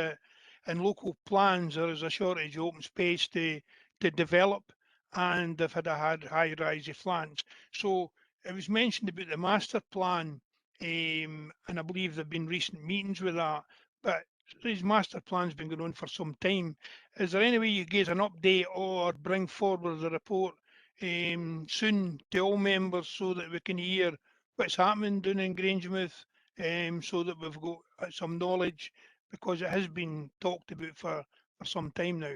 [SPEAKER 9] in local plans there is a shortage of open space to develop, and they've had high-rise flats. So it was mentioned about the master plan, and I believe there have been recent meetings with that, but these master plans been going on for some time. Is there any way you give an update or bring forward the report soon to all members so that we can hear what's happening down in Grangemouth, so that we've got some knowledge, because it has been talked about for some time now?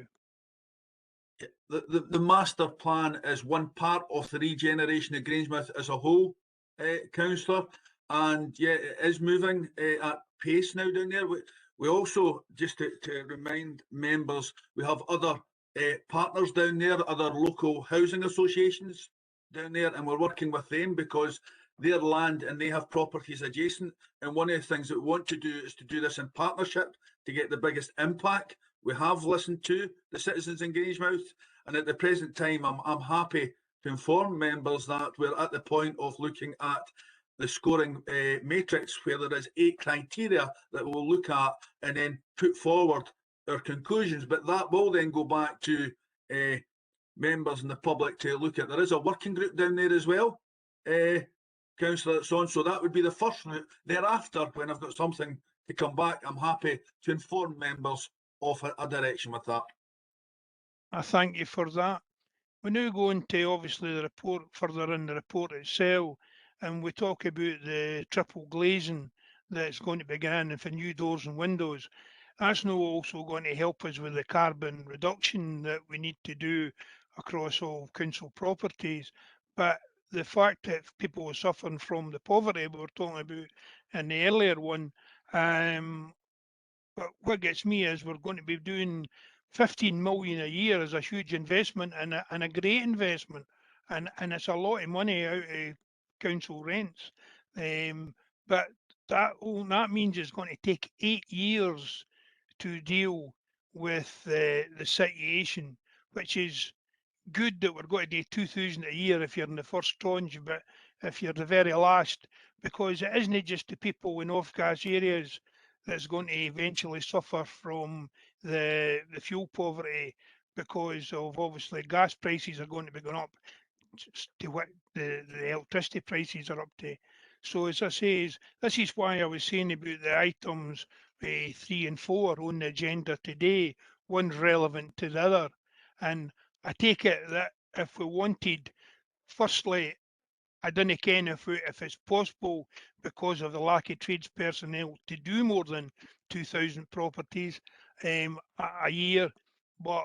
[SPEAKER 12] The master plan is one part of the regeneration of Grangemouth as a whole, Councillor, and yeah, it is moving at pace now down there. We also, just to remind members, we have other partners down there, other local housing associations down there, and we're working with them because their land and they have properties adjacent. And one of the things that we want to do is to do this in partnership to get the biggest impact. We have listened to the citizens in Grangemouth, and at the present time, I'm happy to inform members that we're at the point of looking at the scoring matrix, where there is 8 criteria that we'll look at and then put forward our conclusions. But that will then go back to members and the public to look at. There is a working group down there as well, Councillor, that's on. So that would be the first route. Thereafter, when I've got something to come back, I'm happy to inform members of a direction with that.
[SPEAKER 9] I thank you for that. We now go into obviously the report, further in the report itself, and we talk about the triple glazing that's going to begin and for new doors and windows. That's now also going to help us with the carbon reduction that we need to do across all council properties. But the fact that people are suffering from the poverty we were talking about in the earlier one, but what gets me is we're going to be doing 15 million a year as a huge investment and a great investment, and it's a lot of money out of council rents. But that means it's going to take 8 years to deal with the situation, which is good that we're going to do 2,000 a year if you're in the first tranche, but if you're the very last, because it isn't just the people in off-gas areas that's going to eventually suffer from the fuel poverty, because of obviously gas prices are going to be going up to what the electricity prices are up to. So as I say, this is why I was saying about the items 3 and 4 on the agenda today, one's relevant to the other. And I take it that if we wanted, firstly, I don't ken if it's possible because of the lack of trades personnel to do more than 2,000 properties a year, but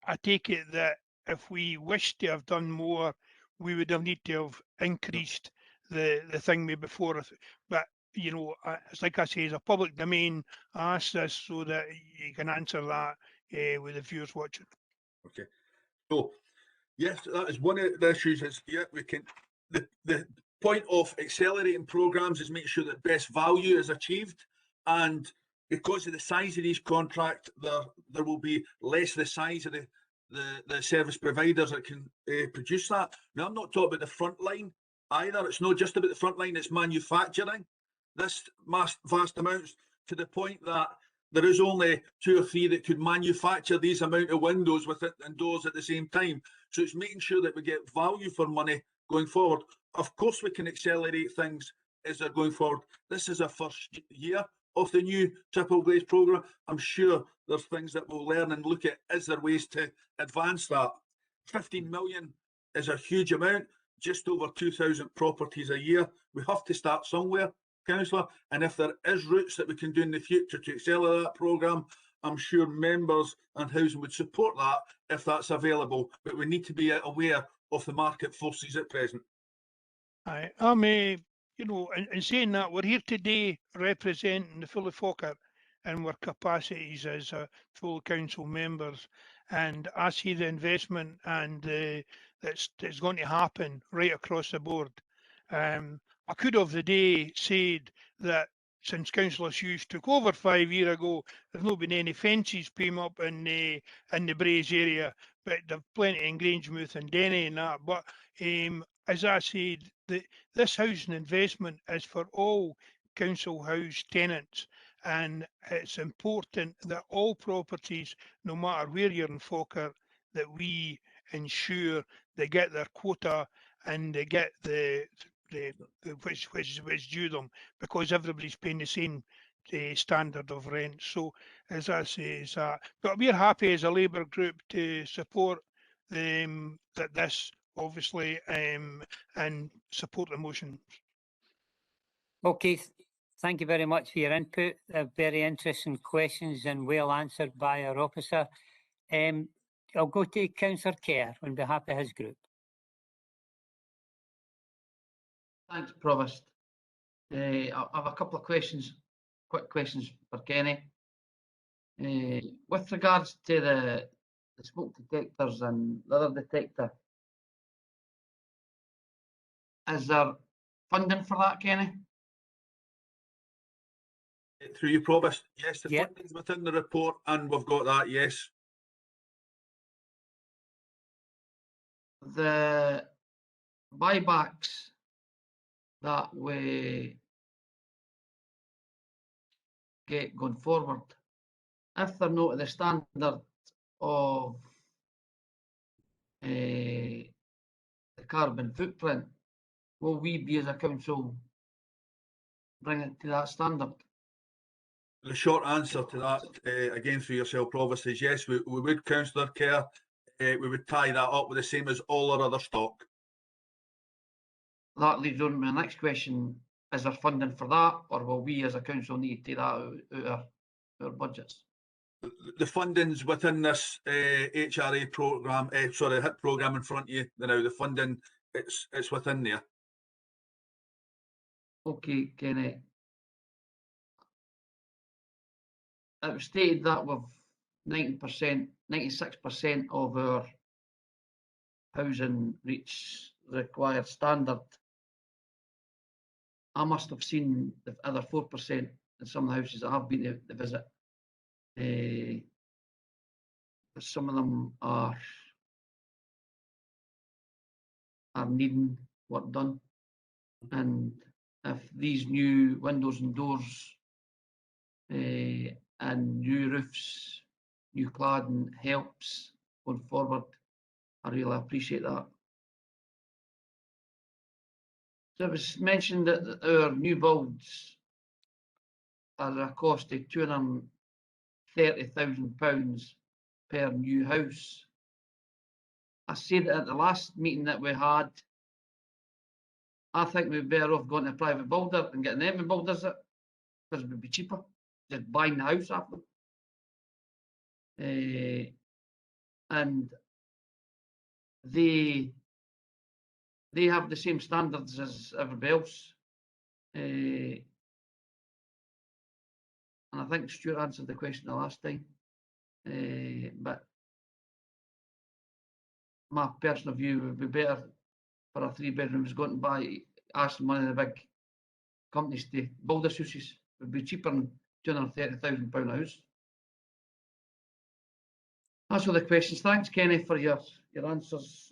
[SPEAKER 9] I take it that if we wish to have done more, we would have need to have increased the thing maybe before. But it's like I say, it's a public domain. I ask this so that you can answer that with the viewers watching.
[SPEAKER 12] Okay. So yes, that is one of the issues. Is we can the point of accelerating programs is making sure that best value is achieved, and because of the size of these contracts, there will be less the size of the service providers that can produce that. Now, I'm not talking about the front line either. It's not just about the front line, it's manufacturing this vast amounts, to the point that there is only 2 or 3 that could manufacture these amount of windows with it and doors at the same time. So it's making sure that we get value for money going forward. Of course, we can accelerate things as they're going forward. This is our first year of the new triple glaze programme. I'm sure there's things that we'll learn and look at. Is there ways to advance that? 15 million is a huge amount, just over 2,000 properties a year. We have to start somewhere, Councillor, and if there is routes that we can do in the future to accelerate that programme, I'm sure members and housing would support that if that's available, but we need to be aware of the market forces at present.
[SPEAKER 9] I'm you know, in saying that, we're here today representing the Fully Fokker and our capacities as full council members, and I see the investment and that's going to happen right across the board. I could have the day said that since Councillor Hughes took over 5 years ago, there's not been any fences put up in the Braes area, but there's plenty in Grangemouth and Denny and that. But as I said, this housing investment is for all council house tenants, and it's important that all properties, no matter where you're in Fokker, that we ensure they get their quota and they get which is due them, because everybody's paying the same standard of rent. So as I say, is that, but we're happy as a Labour group to support that this obviously and support the motion.
[SPEAKER 1] Okay, thank you very much for your input. Very interesting questions and well answered by our officer. I'll go to Councillor Kerr on behalf of his group.
[SPEAKER 4] Thanks, Provost. I have a couple of questions, quick questions for Kenny. With regards to the smoke detectors and the other detector, is there funding for that, Kenny?
[SPEAKER 12] Through you, Provost. Yes, the
[SPEAKER 1] Yep.
[SPEAKER 12] funding's within the report, and we've got that, yes.
[SPEAKER 4] The buybacks that we get going forward, if they're not to the standard of the carbon footprint, will we be as a council bring it to that standard?
[SPEAKER 12] The short answer to that, again through yourself, Provost, is yes, we would, Councillor Kerr. We would tie that up with the same as all our other stock.
[SPEAKER 4] That leads on to my next question. Is there funding for that, or will we as a council need to take that out of our budgets?
[SPEAKER 12] The funding's within this HRA programme, sorry, HIT programme in front of you. Now the funding, it's within there.
[SPEAKER 4] Okay, Kenny. It was stated that with 90%, 96% of our housing reach required standard. I must have seen the other 4% in some of the houses that I've been to visit. Some of them are needing work done, and if these new windows and doors and new roofs, new cladding helps going forward, I really appreciate that. So it was mentioned that our new builds are a cost of £230,000 per new house. I said at the last meeting that we had, I think we'd be better off going to a private builder and getting them to build us it, because it would be cheaper, just buying the house off them. And they have the same standards as everybody else. And I think Stuart answered the question the last time. But my personal view would be better for a 3-bedrooms going to buy, asking one of the big companies to build us houses. It would be cheaper than £230,000 a house. That's all the questions. Thanks, Kenny, for your answers.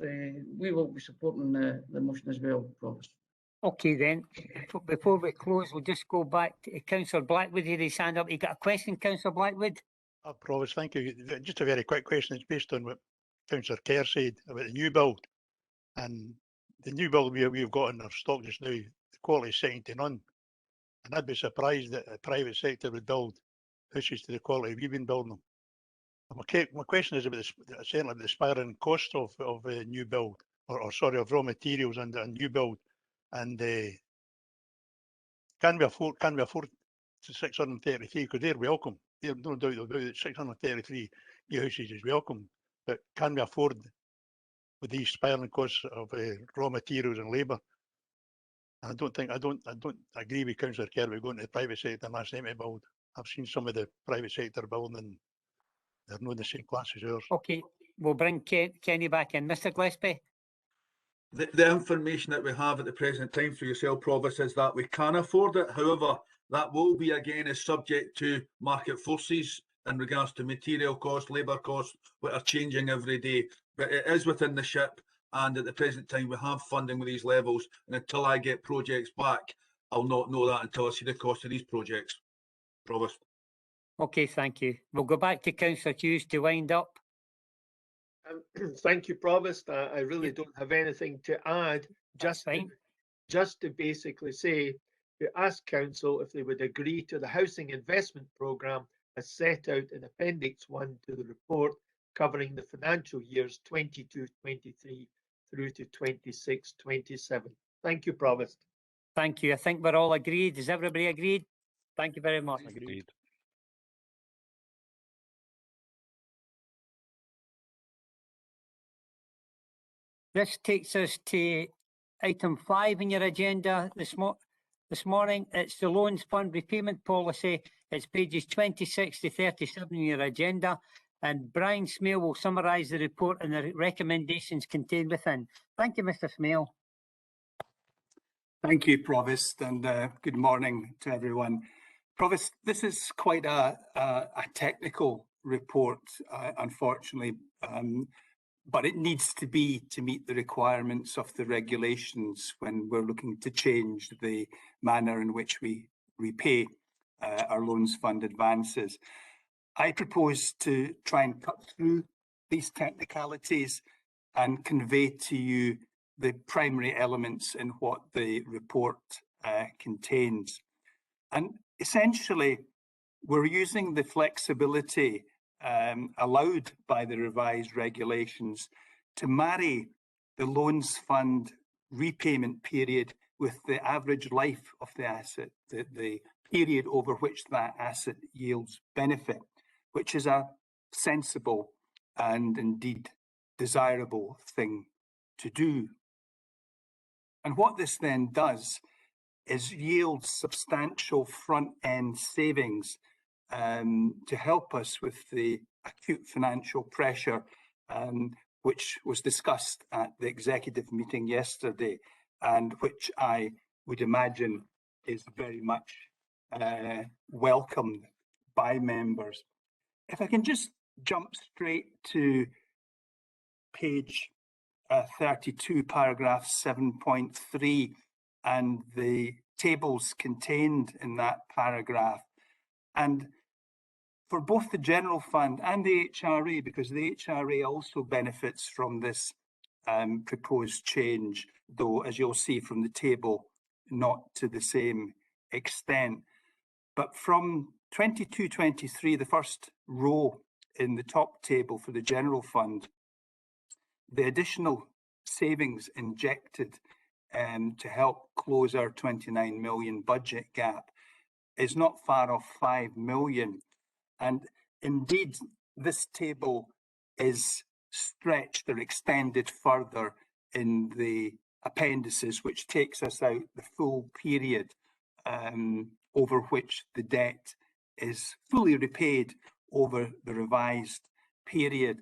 [SPEAKER 4] We will be supporting the motion as well, Provost.
[SPEAKER 1] Okay then, before we close, we'll just go back to Councillor Blackwood. He had his hand up. You got a question, Councillor Blackwood?
[SPEAKER 9] Provost, thank you. Just a very quick question. It's based on what Councillor Kerr said about the new build. And the new build we've got in our stock just now, the quality is second to none. And I'd be surprised that the private sector would build houses to the quality we've been building them. And my question is about certainly the aspiring cost of new build, or sorry, of raw materials and new build. And can we afford to 633? Because they're welcome. There's no doubt about it. 633 new houses is welcome. But can we afford with these spiraling costs of raw materials and labour? And I don't agree with Councillor Kerr about going to the private sector and asking them to build. I've seen some of the private sector building and they're not in the same class as ours.
[SPEAKER 1] Okay, we'll bring Kenny back in. Mr. Gillespie?
[SPEAKER 12] The information that we have at the present time for yourself, Provost, is that we can afford it. However, that will be again is subject to market forces in regards to material costs, labour costs, which are changing every day. But it is within the ship, and at the present time we have funding with these levels. And until I get projects back, I'll not know that until I see the cost of these projects. Provost.
[SPEAKER 1] Okay, thank you. We'll go back to Councillor Hughes to wind up.
[SPEAKER 5] Thank you, Provost. I really don't have anything to add. Just to basically say, to ask Council if they would agree to the housing investment programme as set out in Appendix 1 to the report, covering the financial years 22-23 through to 26-27. Thank you, Provost.
[SPEAKER 1] Thank you. I think we're all agreed. Is everybody agreed? Thank you very much.
[SPEAKER 9] Agreed.
[SPEAKER 1] This takes us to item 5 in your agenda this morning. It's the Loans Fund Repayment Policy. It's pages 26 to 37 in your agenda. And Brian Smale will summarise the report and the recommendations contained within. Thank you, Mr. Smale.
[SPEAKER 13] Thank you, Provost, and good morning to everyone. Provost, this is quite a technical report, unfortunately, but it needs to be to meet the requirements of the regulations when we're looking to change the manner in which we repay our loans fund advances. I propose to try and cut through these technicalities and convey to you the primary elements in what the report contains. And essentially, we're using the flexibility allowed by the revised regulations to marry the loans fund repayment period with the average life of the asset, the period over which that asset yields benefit, which is a sensible and indeed desirable thing to do. And what this then does is yield substantial front-end savings to help us with the acute financial pressure which was discussed at the executive meeting yesterday and which I would imagine is very much welcomed by members. If I can just jump straight to page 32, paragraph 7.3 and the tables contained in that paragraph. And for both the general fund and the HRA, because the HRA also benefits from this proposed change, though, as you'll see from the table, not to the same extent. But from 22-23, the first row in the top table for the general fund, the additional savings injected to help close our 29 million budget gap is not far off 5 million. And indeed, this table is stretched or extended further in the appendices, which takes us out the full period over which the debt is fully repaid over the revised period.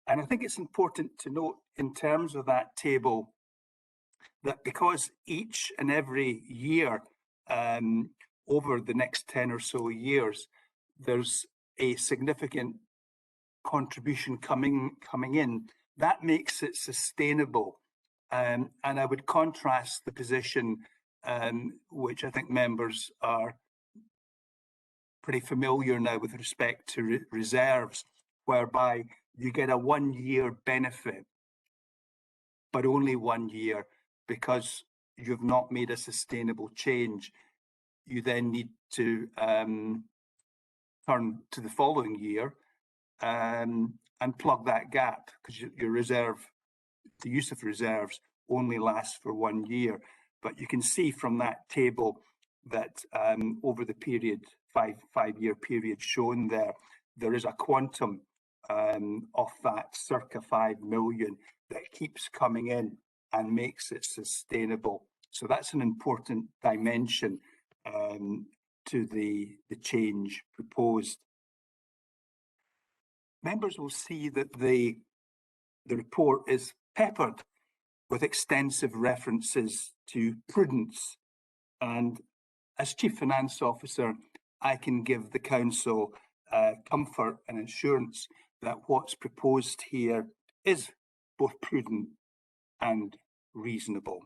[SPEAKER 13] And I think it's important to note in terms of that table that because each and every year over the next 10 or so years, there's a significant contribution coming in, that makes it sustainable. And I would contrast the position, which I think members are pretty familiar now with respect to reserves, whereby you get a 1 year benefit, but only 1 year, because you've not made a sustainable change. You then need to turn to the following year and plug that gap, because your reserve, the use of reserves only lasts for 1 year. But you can see from that table that over the period, five-year period shown there, there is a quantum of that circa 5 million that keeps coming in and makes it sustainable. So that's an important dimension to the change proposed. Members will see that the report is peppered with extensive references to prudence, and as Chief Finance Officer, I can give the Council comfort and assurance that what's proposed here is both prudent and reasonable.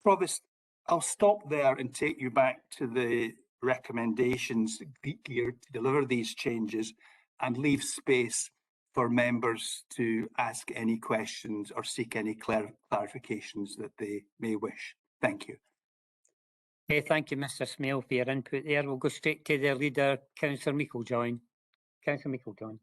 [SPEAKER 13] Provost, I'll stop there and take you back to the recommendations geared to deliver these changes, and leave space for members to ask any questions or seek any clarifications that they may wish. Thank you.
[SPEAKER 1] Thank you, Mr. Smale, for your input there. We'll go straight to the leader, Councillor Meiklejohn. Councillor Meiklejohn.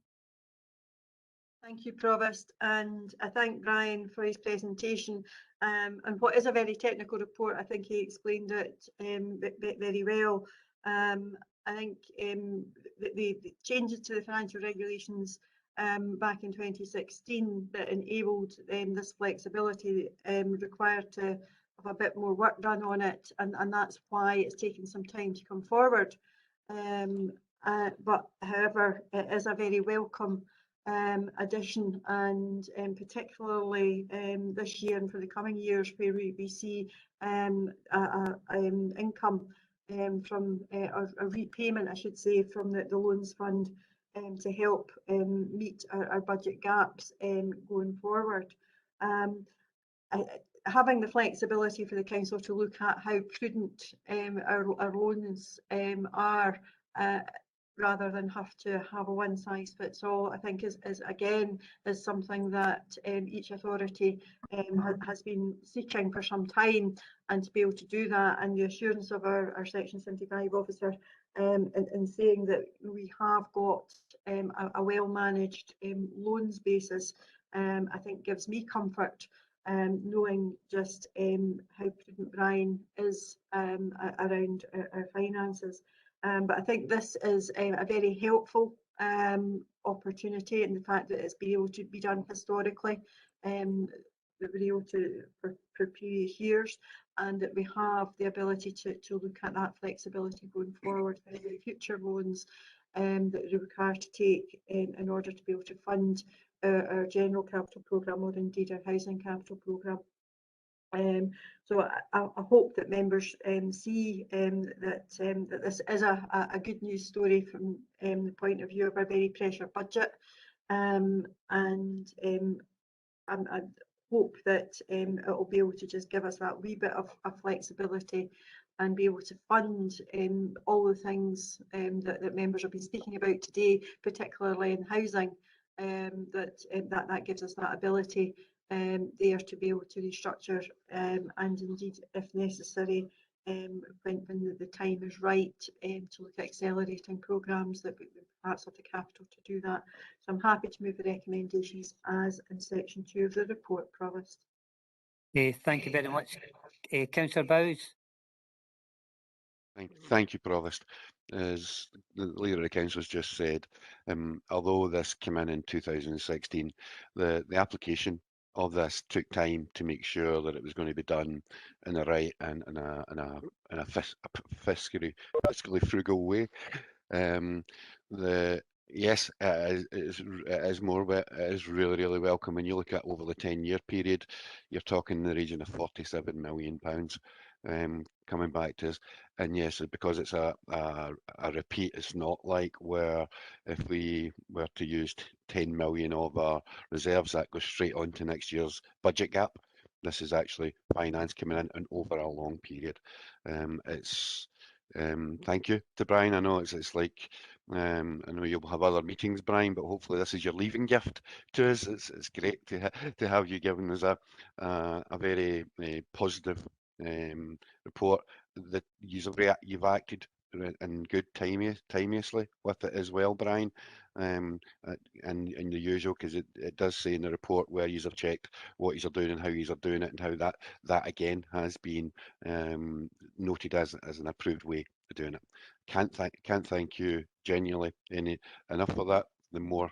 [SPEAKER 3] Thank you, Provost, and I thank Brian for his presentation. And what is a very technical report, I think he explained it very well. I think the changes to the financial regulations back in 2016 that enabled this flexibility required to have a bit more work done on it, and that's why it's taken some time to come forward. But however, it is a very welcome addition, and particularly this year and for the coming years, where we see income from a repayment, I should say, from the loans fund to help meet our budget gaps going forward. Having the flexibility for the council to look at how prudent our loans are, rather than have to have a one size fits all, I think is again something that each authority has been seeking for some time, and to be able to do that, and the assurance of our Section 75 officer in saying that we have got a well managed loans basis, I think gives me comfort, knowing just how prudent Brian is around our finances. But I think this is a very helpful opportunity, in the fact that it's been able to be done historically, that we're able to for previous years, and that we have the ability to look at that flexibility going forward for any future loans that we require to take in order to be able to fund our general capital programme, or indeed our housing capital programme. So I hope that members see that this is a good news story from the point of view of our very pressured budget, and I hope that it will be able to just give us that wee bit of flexibility, and be able to fund all the things that members have been speaking about today, particularly in housing, that gives us that ability there to be able to restructure, and indeed, if necessary, when the time is right, to look at accelerating programmes, that we perhaps have the capital to do that. So I'm happy to move the recommendations as in section 2 of the report, Provost.
[SPEAKER 1] Thank you very much. Councillor Bowes.
[SPEAKER 14] Thank you, Provost. As the Leader of the Council has just said, although this came in 2016, the application of this took time to make sure that it was going to be done in a right and in a fiscally frugal way. Yes, it is more, but it is really welcome. When you look at over the 10-year period, you're talking in the region of £47 million coming back to us. And yes, because it's a repeat, it's not like where if we were to use 10 million of our reserves, that goes straight on to next year's budget gap. This is actually finance coming in and over a long period. Thank you to Brian. I know it's like, I know you'll have other meetings, Brian, but hopefully this is your leaving gift to us. It's great to have you giving us a very positive report that you've acted in good timeously with it as well, Brian. And the usual, because it does say in the report where you have checked what you are doing and how you are doing it, and how that again has been noted as an approved way of doing it. Can't thank you genuinely enough for that. The more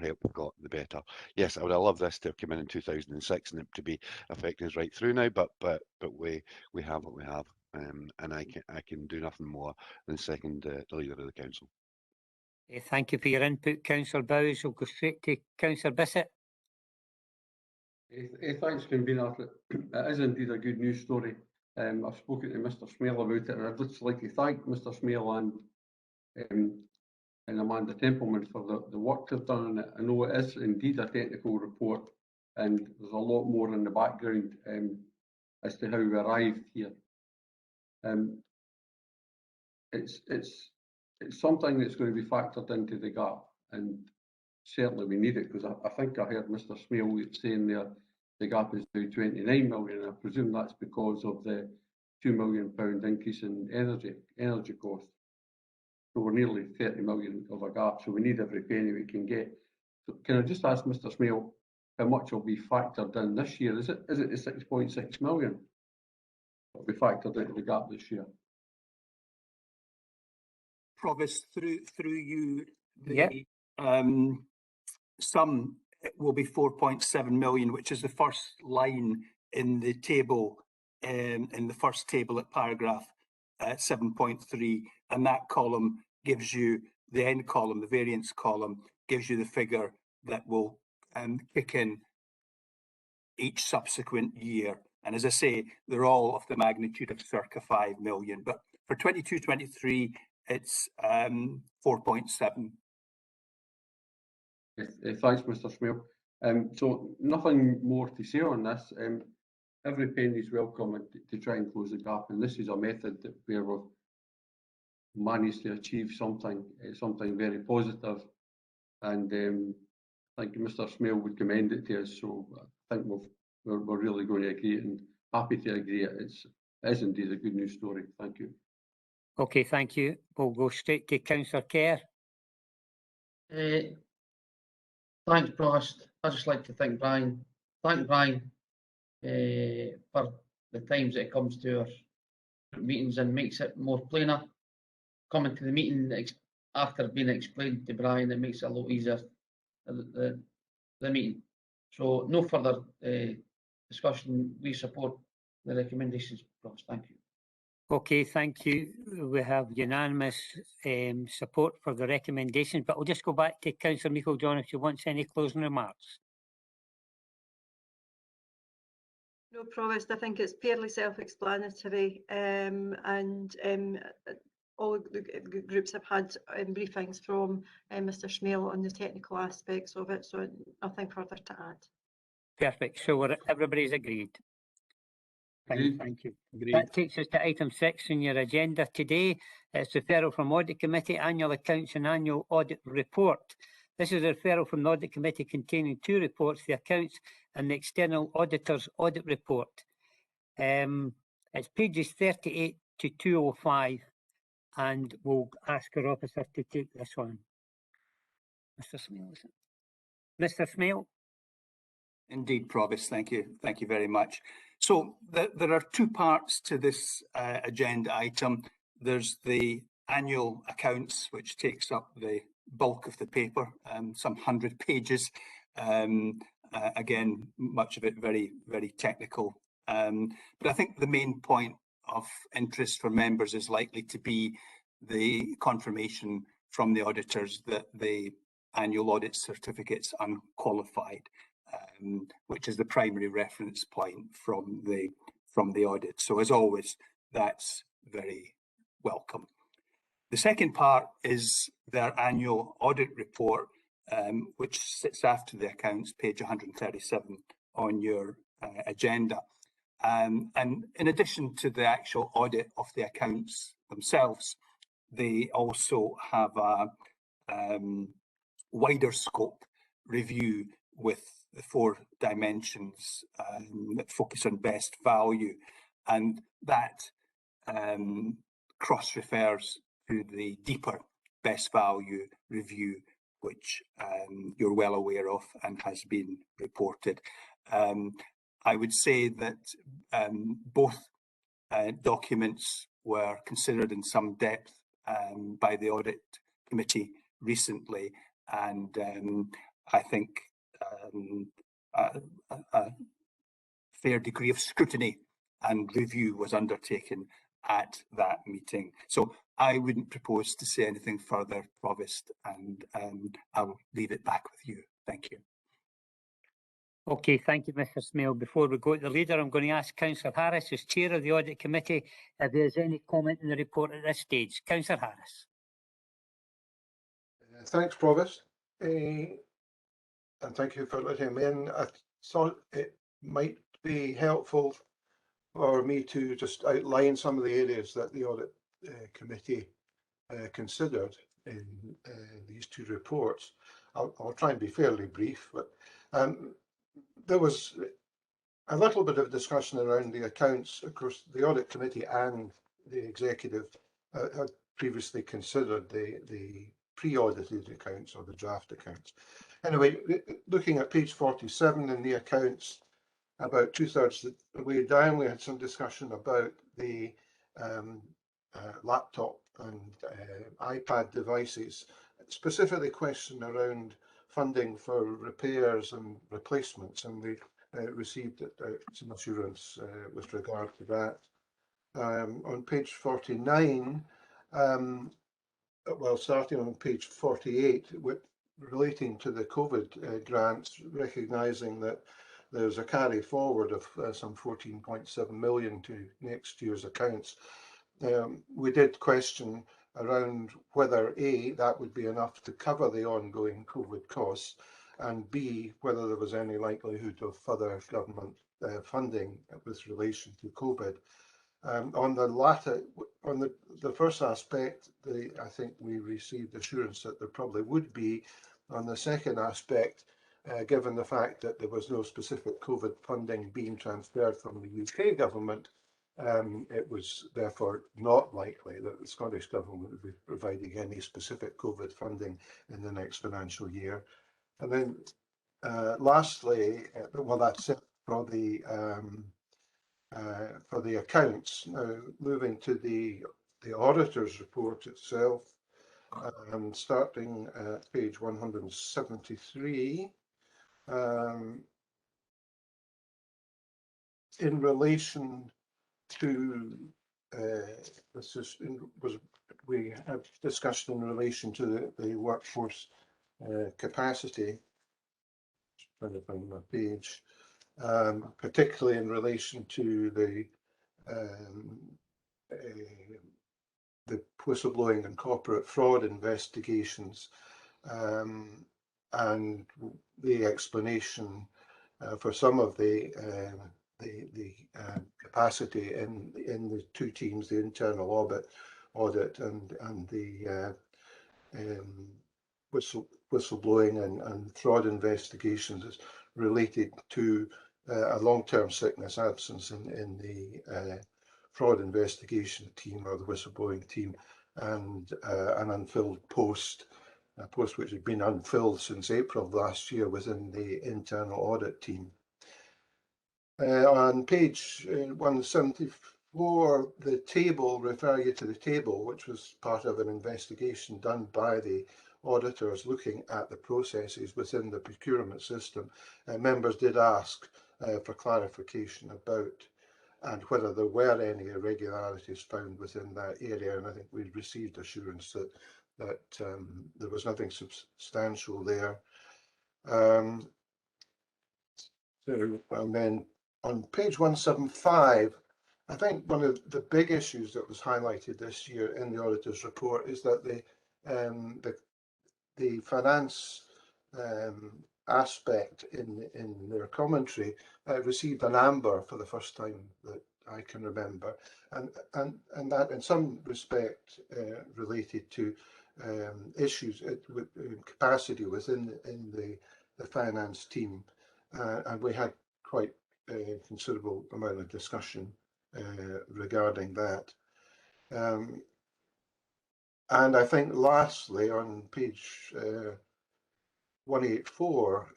[SPEAKER 14] help we've got, the better. Yes, I would have loved this to have come in 2006 and it to be affecting us right through now, but we have what we have, and I can do nothing more than second the leader of the council.
[SPEAKER 1] Thank you for your input, Councillor Bowes. We'll go straight to Councillor Bissett.
[SPEAKER 8] Thanks, Convener. It is indeed a good news story. I've spoken to Mr. Smale about it, and I'd just like to thank Mr. Smale and Amanda Templeman for the work they've done on it. I know it is indeed a technical report, and there's a lot more in the background as to how we arrived here. It's something that's going to be factored into the gap, and certainly we need it, because I think I heard Mr. Smale saying there the gap is now 29 million. I presume that's because of the £2 million increase in energy costs. So we're nearly 30 million of a gap, so we need every penny we can get. So can I just ask Mr. Smale how much will be factored in this year? Is it the 6.6 million that will be factored into the gap this year?
[SPEAKER 13] Provost, through you,
[SPEAKER 1] Yep.
[SPEAKER 13] Sum will be 4.7 million, which is the first line in the table, in the first table at paragraph 7.3, and that column gives you the end column, the variance column, gives you the figure that will kick in each subsequent year. And as I say, they're all of the magnitude of circa 5 million. But for 22-23, it's 4.7.
[SPEAKER 8] Thanks, Mr. Smale. So nothing more to say on this. Every penny is welcome to try and close the gap, and this is a method where we've managed to achieve something very positive, and I think Mr. Smale would commend it to us. So I think we're really going to agree, and happy to agree. It is indeed a good news story. Thank you.
[SPEAKER 1] Okay, thank you. We'll go straight to Councillor Kerr.
[SPEAKER 4] Thanks, Provost. I'd just like to thank Brian for the times that it comes to our meetings and makes it more plainer. Coming to the meeting after being explained to Brian, it makes it a lot easier, the meeting. So no further discussion. We support the recommendations, Provost. Thank you.
[SPEAKER 1] Okay, thank you. We have unanimous support for the recommendations, but we'll just go back to Councillor Meikle-John if she wants any closing remarks.
[SPEAKER 3] No, Provost, I think it's fairly self-explanatory, and all the groups have had briefings from Mr. Smale on the technical aspects of it, so nothing further to add.
[SPEAKER 1] Perfect. So everybody's agreed. Thank you.
[SPEAKER 13] Agreed.
[SPEAKER 1] That takes us to item 6 in your agenda today. It's referral from Audit Committee, Annual Accounts and Annual Audit Report. This is a referral from the Audit Committee containing 2 reports, the Accounts and the External Auditor's Audit Report. It's pages 38 to 205, and we'll ask our officer to take this one. Mr. Smale, is it? Mr. Smale?
[SPEAKER 13] Indeed, Provost, thank you. Thank you very much. So there are 2 parts to this agenda item. There's the annual accounts, which takes up the bulk of the paper, some 100 pages. Again, much of it very, very technical. But I think the main point of interest for members is likely to be the confirmation from the auditors that the annual audit certificate's unqualified, which is the primary reference point from the from the audit. So as always, that's very welcome. The second part is their annual audit report, which sits after the accounts, page 137 on your agenda. And in addition to the actual audit of the accounts themselves, they also have a wider scope review with the 4 dimensions that focus on best value, and that cross-refers to the deeper best value review, which you're well aware of and has been reported. I would say that both documents were considered in some depth by the Audit Committee recently, and I think a fair degree of scrutiny and review was undertaken at that meeting. So I wouldn't propose to say anything further, Provost, and I'll leave it back with you. Thank you.
[SPEAKER 1] Okay, thank you, Mr. Smale. Before we go to the leader, I'm going to ask Councillor Harris, as Chair of the Audit Committee, if there's any comment in the report at this stage. Councillor Harris.
[SPEAKER 15] Thanks, Provost. And thank you for letting me in. I thought it might be helpful for me to just outline some of the areas that the Audit Committee considered in these 2 reports. I'll try and be fairly brief, but there was a little bit of discussion around the accounts. Of course, the Audit Committee and the Executive had previously considered the pre-audited accounts or the draft accounts. Anyway, looking at page 47 in the accounts, about 2/3 the way down, we had some discussion about the laptop and iPad devices, specifically question around funding for repairs and replacements, and we received some assurance with regard to that. On page 49, well, starting on page 48, relating to the COVID grants, recognising that there's a carry forward of some 14.7 million to next year's accounts. We did question around whether A, that would be enough to cover the ongoing COVID costs, and B, whether there was any likelihood of further government funding with relation to COVID. On the latter, on the first aspect, I think we received assurance that there probably would be. On the second aspect, given the fact that there was no specific COVID funding being transferred from the UK government, it was therefore not likely that the Scottish Government would be providing any specific COVID funding in the next financial year. And then lastly, well, that's it for the accounts. Now, moving to the auditor's report itself, starting at page 173, in relation to we have discussed in relation to the workforce capacity. Trying to find my page. Particularly in relation to the whistleblowing and corporate fraud investigations, and the explanation for some of the capacity in the 2 teams, the internal audit and the whistleblowing and fraud investigations is related to a long-term sickness absence in the fraud investigation team or the whistleblowing team, and an unfilled post, a post which had been unfilled since April of last year within the internal audit team. On page 174, the table, refer you to the table, which was part of an investigation done by the auditors looking at the processes within the procurement system. Members did ask for clarification about and whether there were any irregularities found within that area, and I think we received assurance that there was nothing substantial there. So, and then On page 175, I think one of the big issues that was highlighted this year in the auditor's report is that the finance aspect in their commentary received an amber for the first time that I can remember, and that in some respect related to issues with capacity within the finance team, and we had quite a considerable amount of discussion regarding that. And I think lastly on page 184,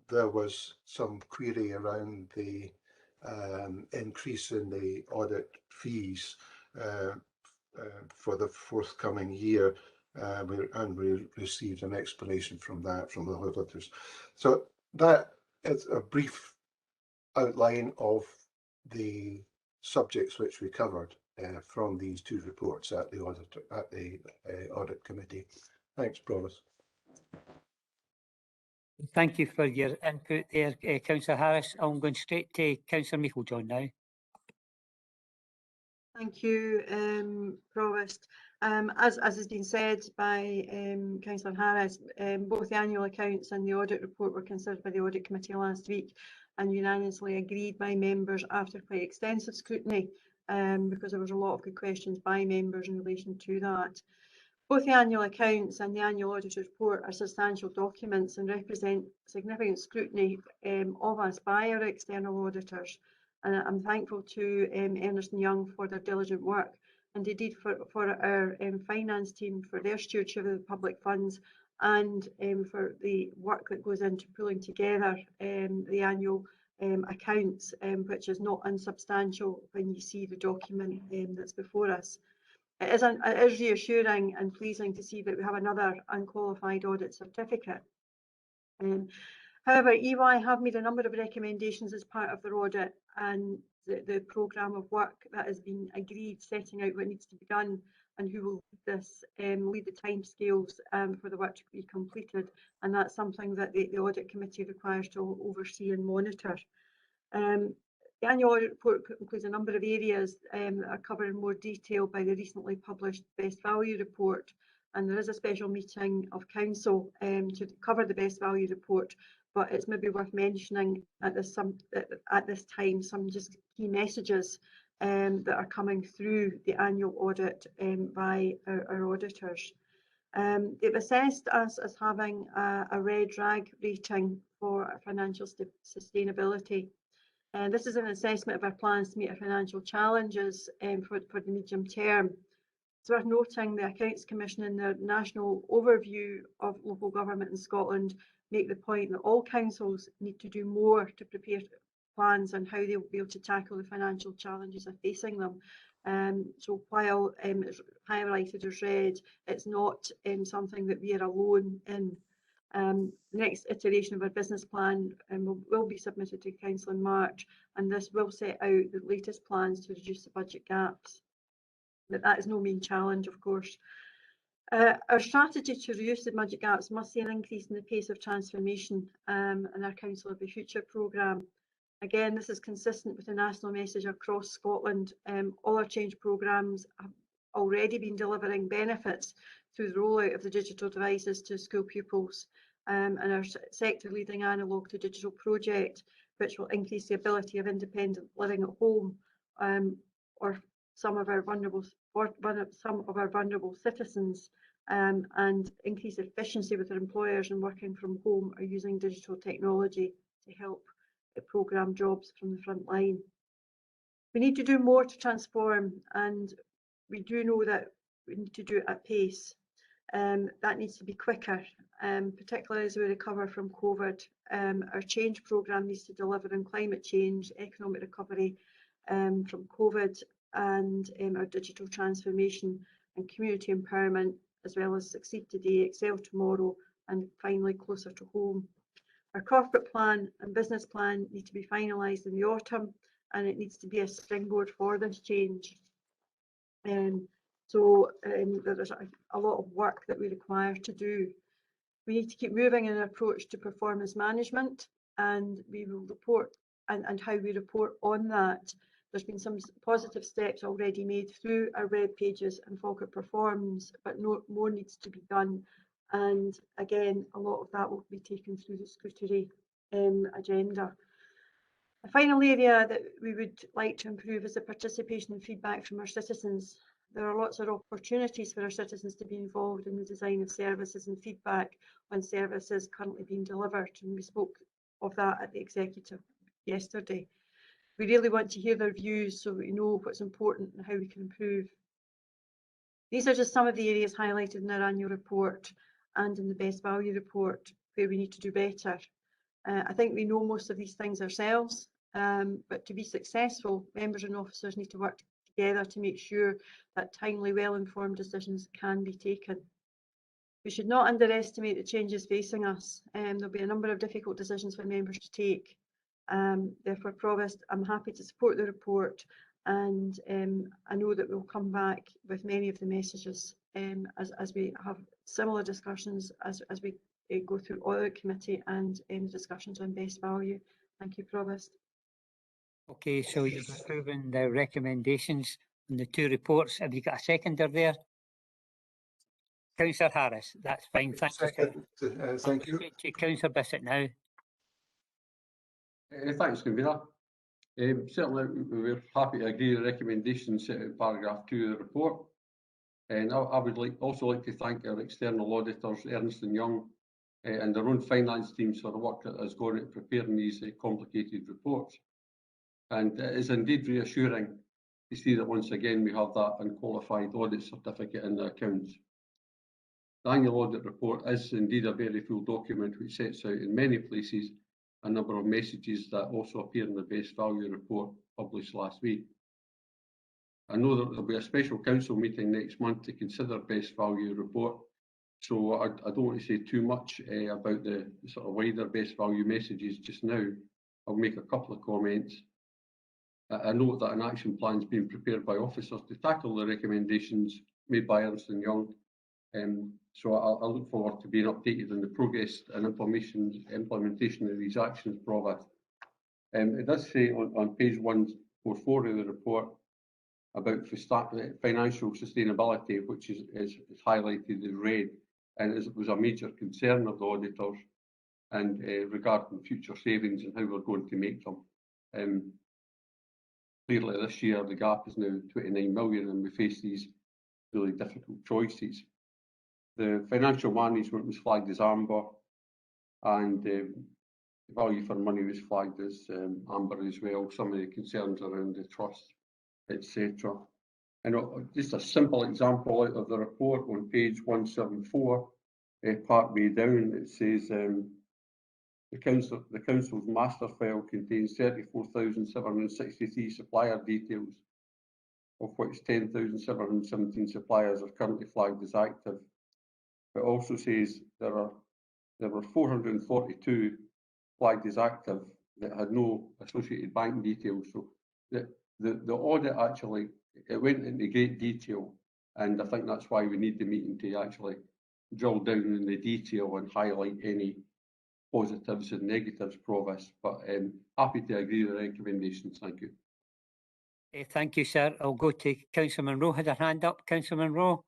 [SPEAKER 15] there was some query around the increase in the audit fees for the forthcoming year, and we received an explanation from that from the auditors. So that is a brief outline of the subjects which we covered from these two reports at the audit committee. Thanks, Provost.
[SPEAKER 1] Thank you for your input there, Councillor Harris. I'm going straight to Councillor Meiklejohn now.
[SPEAKER 3] Thank you, Provost. As has been said by Councillor Harris, both the annual accounts and the audit report were considered by the audit committee last week and unanimously agreed by members after quite extensive scrutiny, because there was a lot of good questions by members in relation to that. Both the annual accounts and the annual auditor's report are substantial documents and represent significant scrutiny of us by our external auditors. And I'm thankful to Ernst & Young for their diligent work, and indeed for our finance team for their stewardship of the public funds, and for the work that goes into pulling together the annual accounts, which is not unsubstantial when you see the document that's before us. It is reassuring and pleasing to see that we have another unqualified audit certificate. However, EY have made a number of recommendations as part of their audit, and the programme of work that has been agreed, setting out what needs to be done and who will lead the timescales for the work to be completed, and that's something that the audit committee requires to oversee and monitor. The annual audit report includes a number of areas that are covered in more detail by the recently published Best Value report, and there is a special meeting of council to cover the Best Value report, but it's maybe worth mentioning at this time some just key messages that are coming through the annual audit by our auditors. They've assessed us as having a red rag rating for financial sustainability. And this is an assessment of our plans to meet our financial challenges for the medium term. It's worth noting the Accounts Commission in their national overview of local government in Scotland make the point that all councils need to do more to prepare plans on how they'll be able to tackle the financial challenges that are facing them. So while it's highlighted as red, it's not something that we are alone in. The next iteration of our business plan will be submitted to Council in March, and this will set out the latest plans to reduce the budget gaps. But that is no mean challenge, of course. Our strategy to reduce the budget gaps must see an increase in the pace of transformation in our Council of the Future programme. Again, this is consistent with the national message across Scotland. All our change programmes have already been delivering benefits through the rollout of the digital devices to school pupils, and our sector-leading analogue to digital project, which will increase the ability of independent living at home, or some of our vulnerable citizens, and increase efficiency with their employers in working from home or using digital technology to help programme jobs from the front line. We need to do more to transform, and we do know that we need to do it at pace. That needs to be quicker, particularly as we recover from COVID. Our change programme needs to deliver on climate change, economic recovery from COVID, and our digital transformation and community empowerment, as well as Succeed Today, Excel Tomorrow, and finally Closer to Home. Our corporate plan and business plan need to be finalised in the autumn, and it needs to be a springboard for this change. So there is a lot of work that we require to do. We need to keep moving in our approach to performance management, and we will report and how we report on that. There's been some positive steps already made through our web pages and Falkirk Performs, but more needs to be done. And again, a lot of that will be taken through the scrutiny agenda. A final area that we would like to improve is the participation and feedback from our citizens. There are lots of opportunities for our citizens to be involved in the design of services and feedback on services currently being delivered. And we spoke of that at the executive yesterday. We really want to hear their views so we know what's important and how we can improve. These are just some of the areas highlighted in our annual report and in the best value report where we need to do better. I think we know most of these things ourselves, but to be successful, members and officers need to work together to make sure that timely, well-informed decisions can be taken. We should not underestimate the changes facing us. There'll be a number of difficult decisions for members to take. Therefore, Provost, I'm happy to support the report, and I know that we'll come back with many of the messages as we have similar discussions as we go through Audit Committee and discussions on best value. Thank you, Provost.
[SPEAKER 1] Okay, so you're approving the recommendations on the two reports. Have you got a seconder there? Councillor Harris, that's fine. Thank you.
[SPEAKER 8] Thank you.
[SPEAKER 1] Councillor Bissett now.
[SPEAKER 8] Thanks, Convener. Certainly, we're happy to agree with the recommendations set in paragraph 2 of the report. And I would also like to thank our external auditors, Ernst & Young, and their own finance teams for the work that has gone into preparing these complicated reports. And it is indeed reassuring to see that once again we have that unqualified audit certificate in the accounts. The annual audit report is indeed a very full document which sets out in many places a number of messages that also appear in the best value report published last week. I know that there'll be a special council meeting next month to consider best value report, so I don't want to say too much about the sort of wider best value messages just now. I'll make a couple of comments. I note that an action plan is being prepared by officers to tackle the recommendations made by Ernst & Young. So I look forward to being updated on the progress and implementation of these actions, Provost. It does say on page 144 of the report about financial sustainability, which is highlighted in red, and it was a major concern of the auditors and regarding future savings and how we're going to make them. Clearly this year the gap is now 29 million and we face these really difficult choices. The financial management was flagged as amber, and the value for money was flagged as amber as well. Some of the concerns around the trust, etc. And just a simple example out of the report on page 174, part way down, it says the council's master file contains 34,763 supplier details, of which 10,717 suppliers are currently flagged as active. It also says there were 442 flagged as active that had no associated bank details. So the audit actually, it went into great detail, and I think that's why we need the meeting to actually drill down in the detail and highlight any positives and negatives, Provost. But happy to agree with the recommendations. Thank you.
[SPEAKER 1] Thank you, sir. I'll go to Councillor Munro. Had her hand up. Councillor Munro.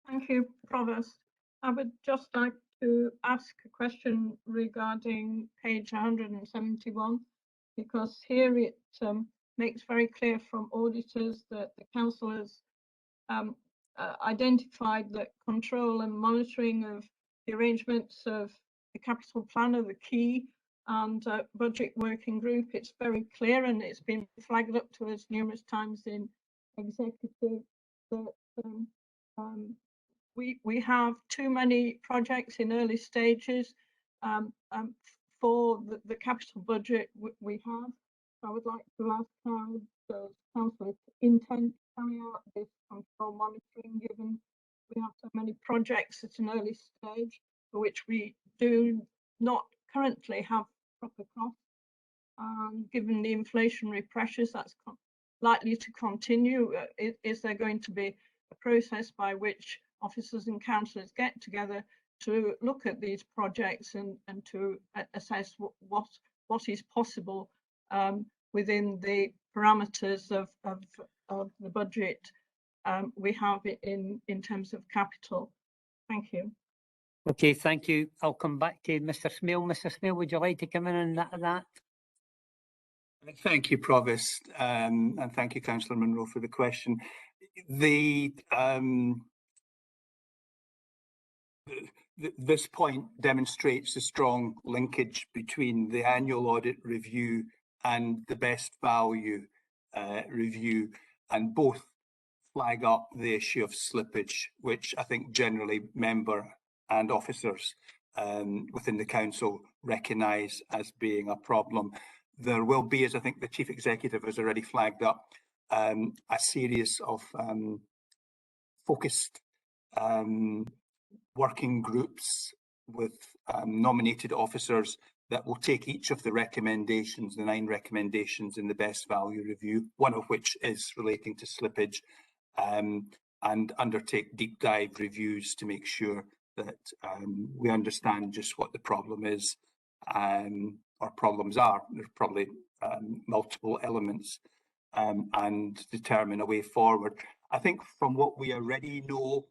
[SPEAKER 16] Thank you, Provost. I would just like to ask a question regarding page 171, because here it makes very clear from auditors that the council has identified that control and monitoring of the arrangements of the capital plan are the key, and budget working group. It's very clear, and it's been flagged up to us numerous times in executive that we have too many projects in early stages for the capital budget we have. I would like to ask how the council intend to carry out this control monitoring, given we have so many projects at an early stage for which we do not currently have proper costs. Given the inflationary pressures that's likely to continue, is there going to be a process by which officers and councillors get together to look at these projects and to assess what what is possible within the parameters of the budget we have it in terms of capital. Thank you.
[SPEAKER 1] Okay, thank you. I'll come back to Mr. Smale. Mr. Smale, would you like to come in on that?
[SPEAKER 13] Thank you, Provost, and thank you, Councillor Munro, for the question. This point demonstrates a strong linkage between the annual audit review and the best value review, and both flag up the issue of slippage, which I think generally member and officers within the council recognise as being a problem. There will be, as I think the Chief Executive has already flagged up, a series of focused working groups with nominated officers that will take each of the recommendations, the 9 recommendations in the best value review, one of which is relating to slippage, and undertake deep dive reviews to make sure that we understand just what the problem is, or problems are. There's probably multiple elements, and determine a way forward. I think from what we already know,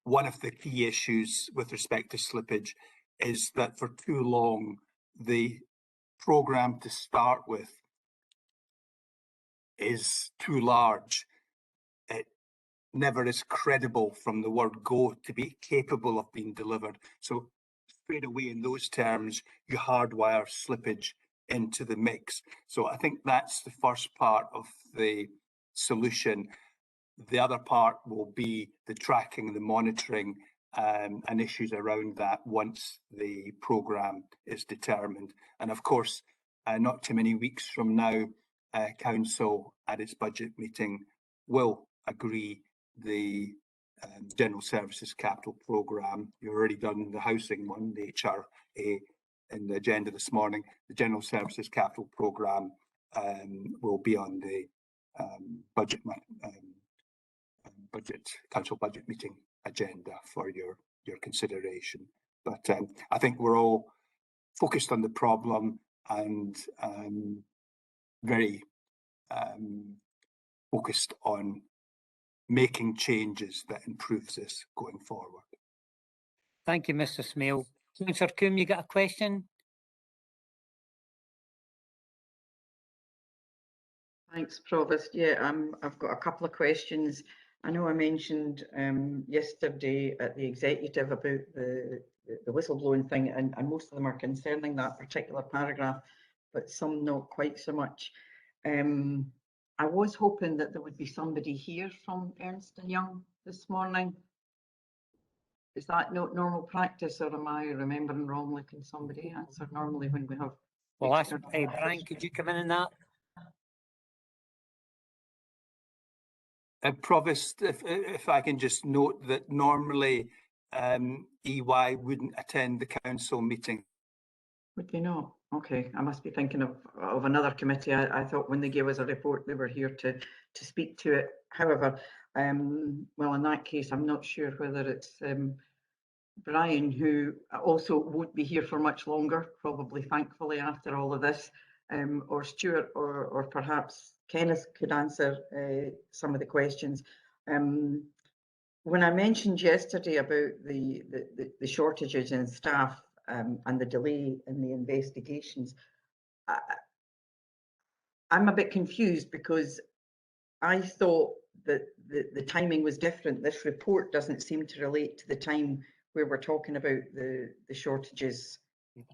[SPEAKER 13] one of the key issues with respect to slippage is that for too long, the programme to start with is too large. It never is credible from the word go to be capable of being delivered. So straight away in those terms, you hardwire slippage into the mix. So I think that's the first part of the solution. The other part will be the tracking, the monitoring, and issues around that once the programme is determined. And of course, not too many weeks from now, Council at its budget meeting will agree the General Services Capital Programme. You've already done the housing one, the HRA in the agenda this morning. The General Services Capital Programme will be on the council budget meeting agenda for your consideration. But I think we're all focused on the problem and very focused on making changes that improves this going forward.
[SPEAKER 1] Thank you, Mr. Smale. Councillor Coombe, you got a question?
[SPEAKER 11] Thanks, Provost. Yeah, I've got a couple of questions. I know I mentioned yesterday at the executive about the whistleblowing thing, and most of them are concerning that particular paragraph, but some not quite so much. I was hoping that there would be somebody here from Ernst & Young this morning. Is that not normal practice, or am I remembering wrongly? Can somebody answer normally when we have...
[SPEAKER 1] Well, ask, Brian, could you come in on that?
[SPEAKER 13] Provost, if I can just note that normally EY wouldn't attend the council meeting.
[SPEAKER 11] Would they not? Okay, I must be thinking of another committee. I thought when they gave us a report they were here to speak to it. However, well, in that case, I'm not sure whether it's Brian, who also won't be here for much longer, probably thankfully after all of this, or Stuart, or perhaps Kenneth could answer some of the questions. When I mentioned yesterday about the shortages in staff and the delay in the investigations, I'm a bit confused because I thought that the timing was different. This report doesn't seem to relate to the time where we're talking about the shortages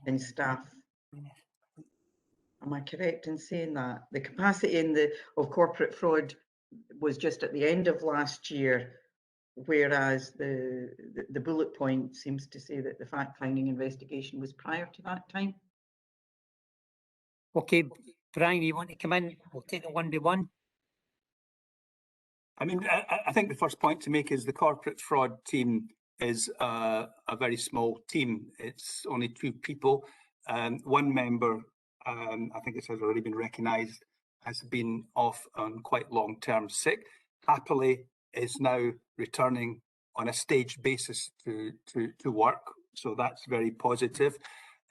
[SPEAKER 11] in staff. Am I correct in saying that? The capacity of corporate fraud was just at the end of last year, whereas the bullet point seems to say that the fact-finding investigation was prior to that time.
[SPEAKER 1] Okay, Brian, you want to come in? We'll take it one by one.
[SPEAKER 13] I mean, I think the first point to make is the corporate fraud team is a very small team. It's only 2 people. One member, I think it has already been recognised, has been off on quite long-term sick. Happily, is now returning on a staged basis to work. So that's very positive.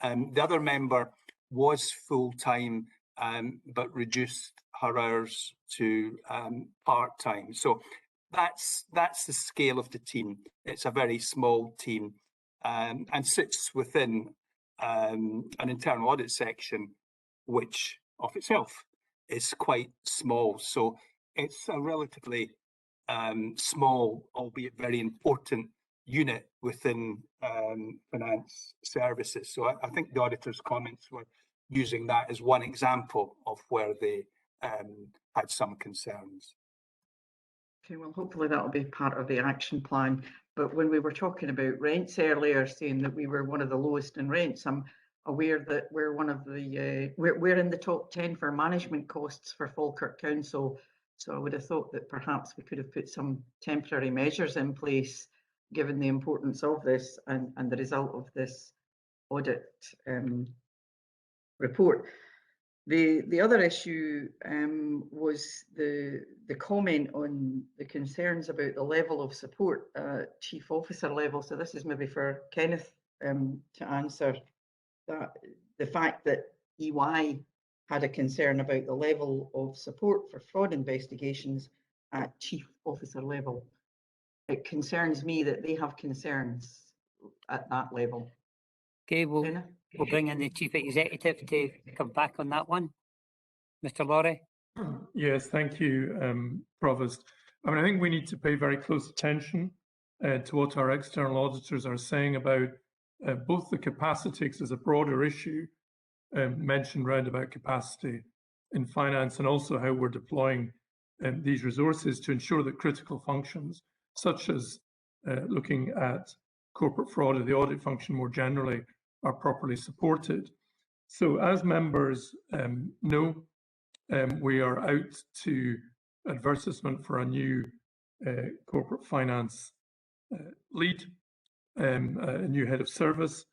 [SPEAKER 13] The other member was full-time, but reduced her hours to part-time. So that's the scale of the team. It's a very small team, and sits within an internal audit section, which of itself is quite small. So it's a relatively small, albeit very important unit within finance services. So I think the auditor's comments were using that as one example of where they had some concerns.
[SPEAKER 11] Okay, well, hopefully that'll be part of the action plan. But when we were talking about rents earlier, saying that we were one of the lowest in rents, I'm aware that we're one of the we're in the top 10 for management costs for Falkirk Council. So I would have thought that perhaps we could have put some temporary measures in place, given the importance of this and the result of this audit report. The other issue was the comment on the concerns about the level of support at chief officer level. So this is maybe for Kenneth to answer that. The fact that EY had a concern about the level of support for fraud investigations at chief officer level. It concerns me that they have concerns at that level.
[SPEAKER 1] Okay, we'll bring in the Chief Executive to come back on that one. Mr. Lawrie.
[SPEAKER 17] Yes, thank you, Provost. I mean, I think we need to pay very close attention to what our external auditors are saying about both the capacity, because there's a broader issue mentioned round about capacity in finance, and also how we're deploying these resources to ensure that critical functions, such as looking at corporate fraud or the audit function more generally, are properly supported. So as members know, we are out to advertisement for a new corporate finance lead, a new head of service.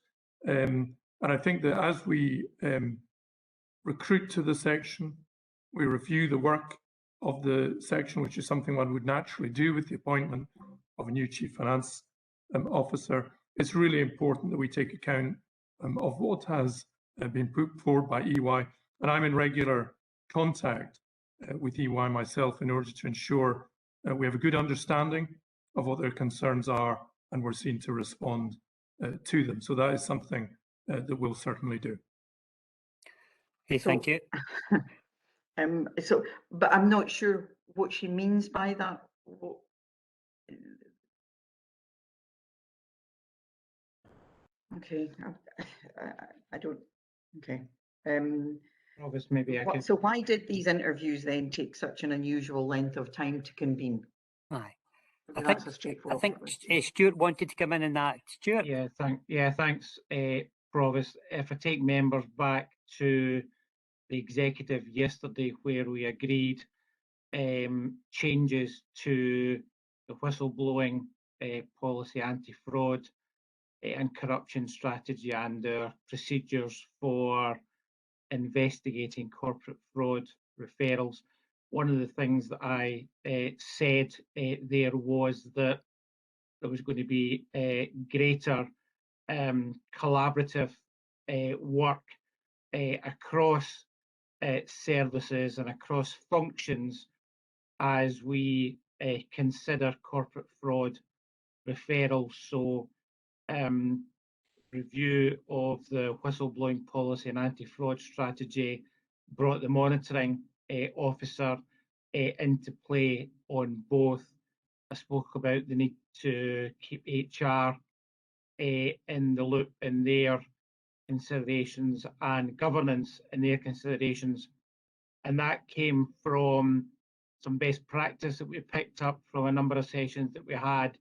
[SPEAKER 17] And I think that as we recruit to the section, we review the work of the section, which is something one would naturally do with the appointment of a new chief finance officer. It's really important that we take account of what has been put forward by EY. And I'm in regular contact with EY myself in order to ensure we have a good understanding of what their concerns are, and we're seen to respond to them. So that is something that we'll certainly do.
[SPEAKER 1] Okay, thank you.
[SPEAKER 11] But I'm not sure what she means by that. Okay, I don't. Okay.
[SPEAKER 6] Maybe I can.
[SPEAKER 11] So why did these interviews then take such an unusual length of time to convene?
[SPEAKER 1] Aye.
[SPEAKER 11] I
[SPEAKER 1] think Stuart wanted to come in on that. Stuart?
[SPEAKER 6] Thanks, Provost. If I take members back to the executive yesterday, where we agreed changes to the whistleblowing policy, anti-fraud and corruption strategy, and procedures for investigating corporate fraud referrals. One of the things that I said there was that there was going to be greater collaborative work across services and across functions as we consider corporate fraud referrals. So review of the whistleblowing policy and anti-fraud strategy brought the monitoring officer into play on both. I spoke about the need to keep HR in the loop in their considerations and governance in their considerations. And that came from some best practice that we picked up from a number of sessions that we had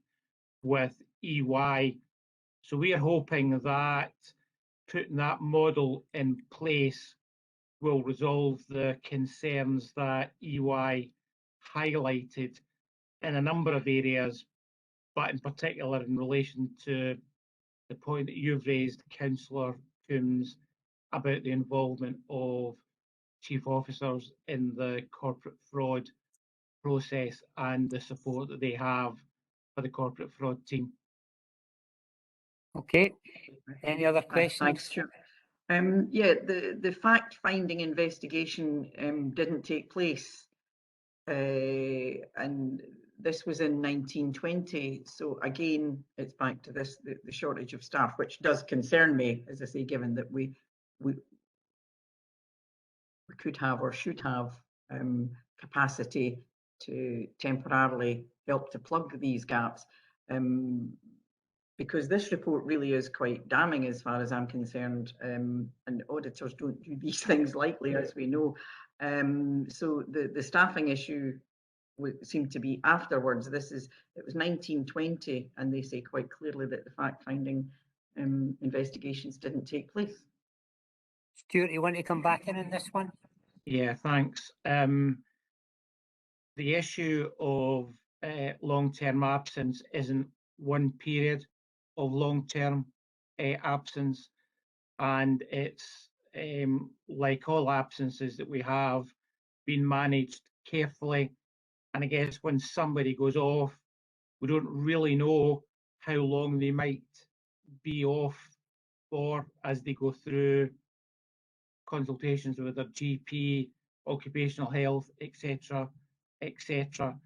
[SPEAKER 6] with EY. So we are hoping that putting that model in place will resolve the concerns that EY highlighted in a number of areas, but in particular in relation to the point that you've raised, Councillor Coombs, about the involvement of chief officers in the corporate fraud process and the support that they have for the corporate fraud team.
[SPEAKER 1] Okay. Any other questions?
[SPEAKER 11] Thanks, Stuart. Yeah, the fact-finding investigation didn't take place, and this was in 1920. So again, it's back to this, the shortage of staff, which does concern me, as I say, given that we could have or should have capacity to temporarily help to plug these gaps. Because this report really is quite damning as far as I'm concerned, and auditors don't do these things lightly, as we know. So the staffing issue seemed to be afterwards. It was 1920, and they say quite clearly that the fact-finding investigations didn't take place.
[SPEAKER 1] Stuart, you want to come back in on this one?
[SPEAKER 6] Yeah, thanks. The issue of long-term absence isn't one period of long-term absence, and it's like all absences that we have been managed carefully. And I guess when somebody goes off, we don't really know how long they might be off for as they go through consultations with their GP, occupational health, etc., etc.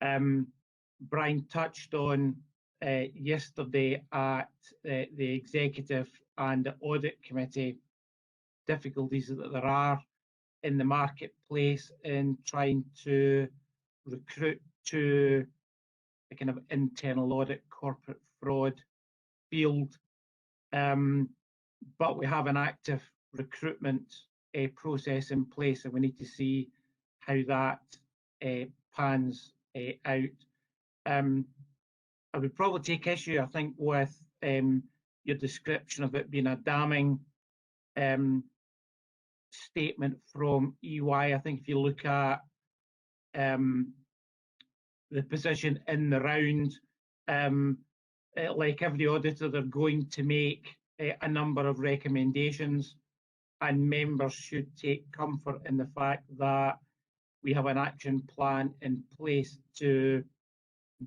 [SPEAKER 6] Brian touched on yesterday at the executive and the audit committee difficulties that there are in the marketplace in trying to recruit to the kind of internal audit, corporate fraud field. But we have an active recruitment process in place, and we need to see how that pans out. I would probably take issue, I think, with your description of it being a damning statement from EY. I think if you look at the position in the round, like every auditor, they're going to make a number of recommendations, and members should take comfort in the fact that we have an action plan in place to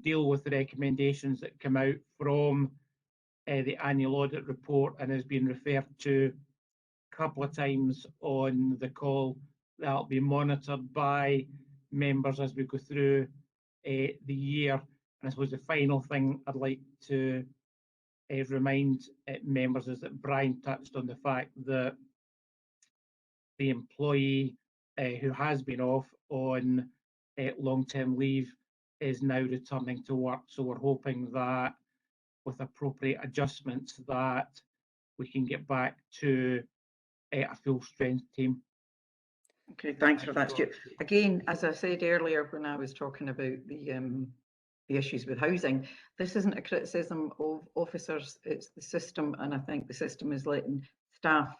[SPEAKER 6] deal with the recommendations that come out from the annual audit report, and has been referred to a couple of times on the call. That'll be monitored by members as we go through the year. And I suppose the final thing I'd like to remind members is that Brian touched on the fact that the employee who has been off on long-term leave is now returning to work. So we're hoping that with appropriate adjustments that we can get back to a full strength team.
[SPEAKER 11] Okay, thanks for that, Stuart. Again, as I said earlier when I was talking about the issues with housing, this isn't a criticism of officers, it's the system, and I think the system is letting staff,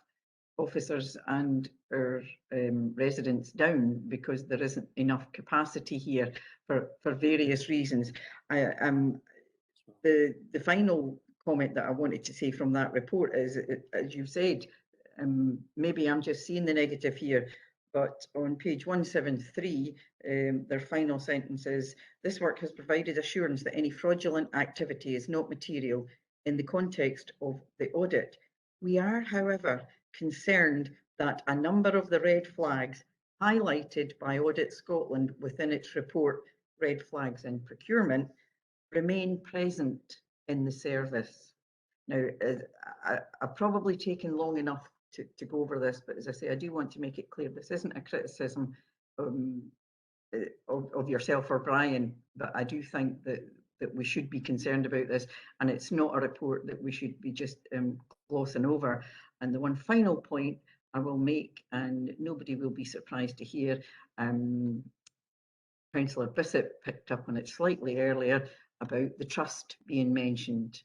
[SPEAKER 11] officers and our residents down because there isn't enough capacity here for various reasons. The final comment that I wanted to say from that report is, as you've said, maybe I'm just seeing the negative here, but on page 173, their final sentence is, this work has provided assurance that any fraudulent activity is not material in the context of the audit. We are, however, concerned that a number of the red flags highlighted by Audit Scotland within its report, Red Flags in Procurement, remain present in the service. Now, I've probably taken long enough to go over this, but as I say, I do want to make it clear this isn't a criticism of yourself or Brian, but I do think that we should be concerned about this, and it's not a report that we should be just glossing over. And the one final point I will make, and nobody will be surprised to hear, Councillor Bissett picked up on it slightly earlier about the trust being mentioned.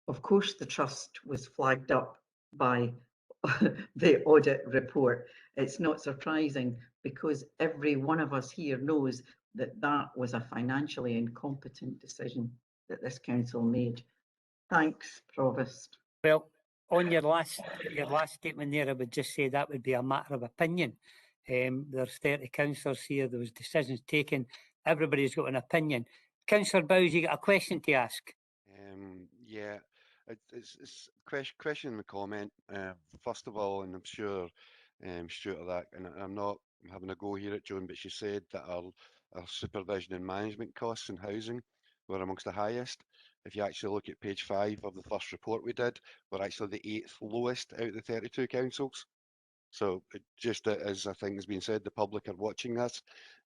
[SPEAKER 11] Of course, the trust was flagged up by the audit report. It's not surprising because every one of us here knows that that was a financially incompetent decision that this council made. Thanks, Provost.
[SPEAKER 1] Well, on your last statement there, I would just say that would be a matter of opinion. There's 30 councillors here, there was decisions taken, everybody's got an opinion. Councillor Bowes, you got a question to ask?
[SPEAKER 14] Yeah, It's question and comment. First of all, and I'm sure Stuart of that, and I'm not having a go here at Joan, but she said that our supervision and management costs in housing were amongst the highest. If you actually look at page 5 of the first report we did, we're actually the 8th lowest out of the 32 councils. So just as I think has been said, the public are watching this,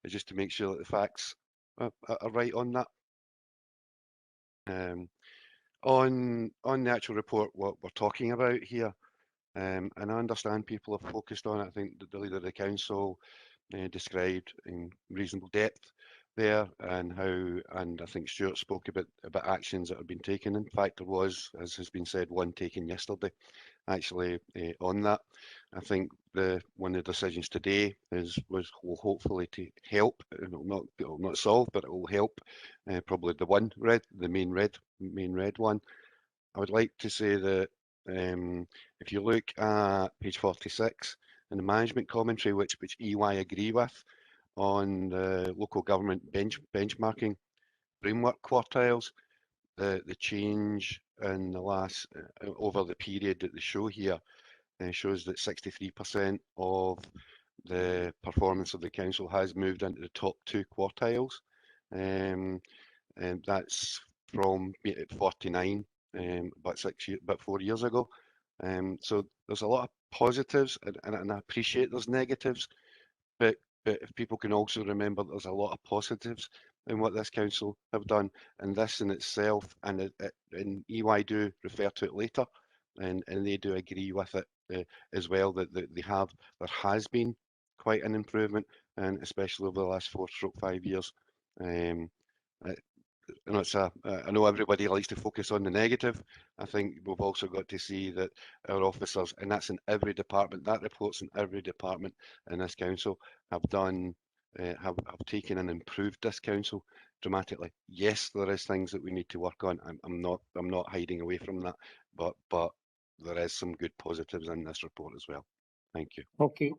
[SPEAKER 14] just to make sure that the facts are right on that. On the actual report, what we're talking about here, and I understand people have focused on it. I think the leader of the council described in reasonable depth there, and I think Stuart spoke about actions that have been taken. In fact, there was, as has been said, one taken yesterday actually on that. I think one of the decisions today will hopefully to help. It will not solve, but it will help. Probably the main red one. I would like to say that if you look at page 46 in the management commentary, which EY agree with, on the local government benchmarking framework quartiles, the change in the last over the period that they show here shows that 63% of the performance of the council has moved into the top 2 quartiles, and that's from 49 about 4 years ago. So there's a lot of positives, and I appreciate there's negatives, but if people can also remember there's a lot of positives in what this council have done, and this in itself, and EY do refer to it later, and they do agree with it as well, that there has been quite an improvement, and especially over the last 4-5 years. I know everybody likes to focus on the negative. I think we've also got to see that our officers, and that's in every department, that reports in every department in this council, have taken and improved this council dramatically. Yes, there is things that we need to work on. I'm not hiding away from that, but there is some good positives in this report as well. Thank you.
[SPEAKER 1] Okay.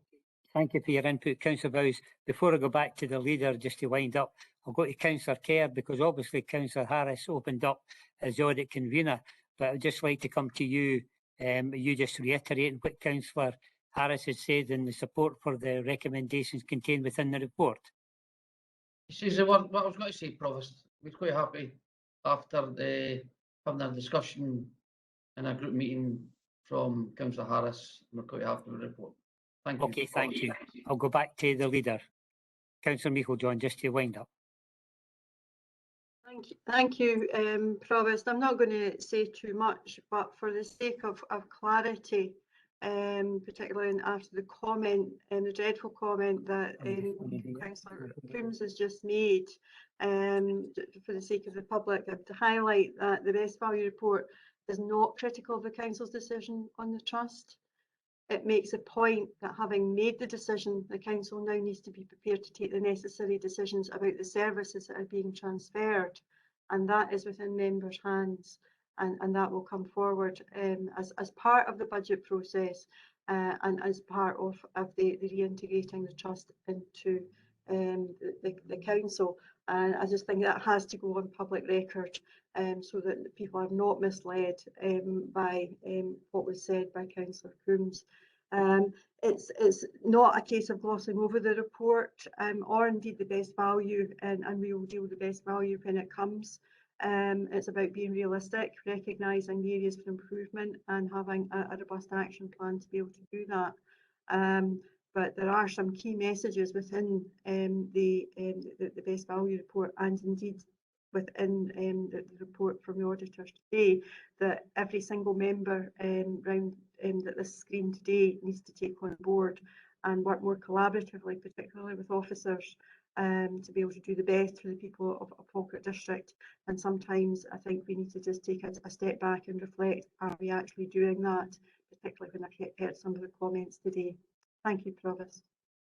[SPEAKER 1] Thank you for your input, Councillor Bowes. Before I go back to the leader, just to wind up, I'll go to Councillor Kerr, because obviously Councillor Harris opened up as audit convener, but I'd just like to come to you. You just reiterating what Councillor Harris had said in the support for the recommendations contained within the report.
[SPEAKER 4] What I was going to say, Provost, we're quite happy after having a discussion in a group meeting from Councillor Harris. We're quite happy with the report. Thank you.
[SPEAKER 1] Okay, thank you. I'll go back to the leader. Councillor Meikle-John, just to wind up.
[SPEAKER 3] Thank you, Provost. I'm not going to say too much, but for the sake of clarity, particularly after the comment and the dreadful comment that Councillor Coombs has just made, for the sake of the public, I have to highlight that the best value report is not critical of the council's decision on the trust. It makes a point that having made the decision, the council now needs to be prepared to take the necessary decisions about the services that are being transferred, and that is within members' hands, and that will come forward as part of the budget process and as part of the reintegrating the trust into the council. And I just think that has to go on public record so that people are not misled by what was said by Councillor Coombs. It's not a case of glossing over the report or indeed the best value, and we will deal with the best value when it comes. It's about being realistic, recognising the areas for improvement and having a robust action plan to be able to do that. But there are some key messages within the best value report, and indeed within the report from the Auditor today, that every single member round this screen today needs to take on board and work more collaboratively, particularly with officers, to be able to do the best for the people of Falkirk District. And sometimes I think we need to just take a step back and reflect, are we actually doing that, particularly when I've heard some of the comments today. Thank you, Provost.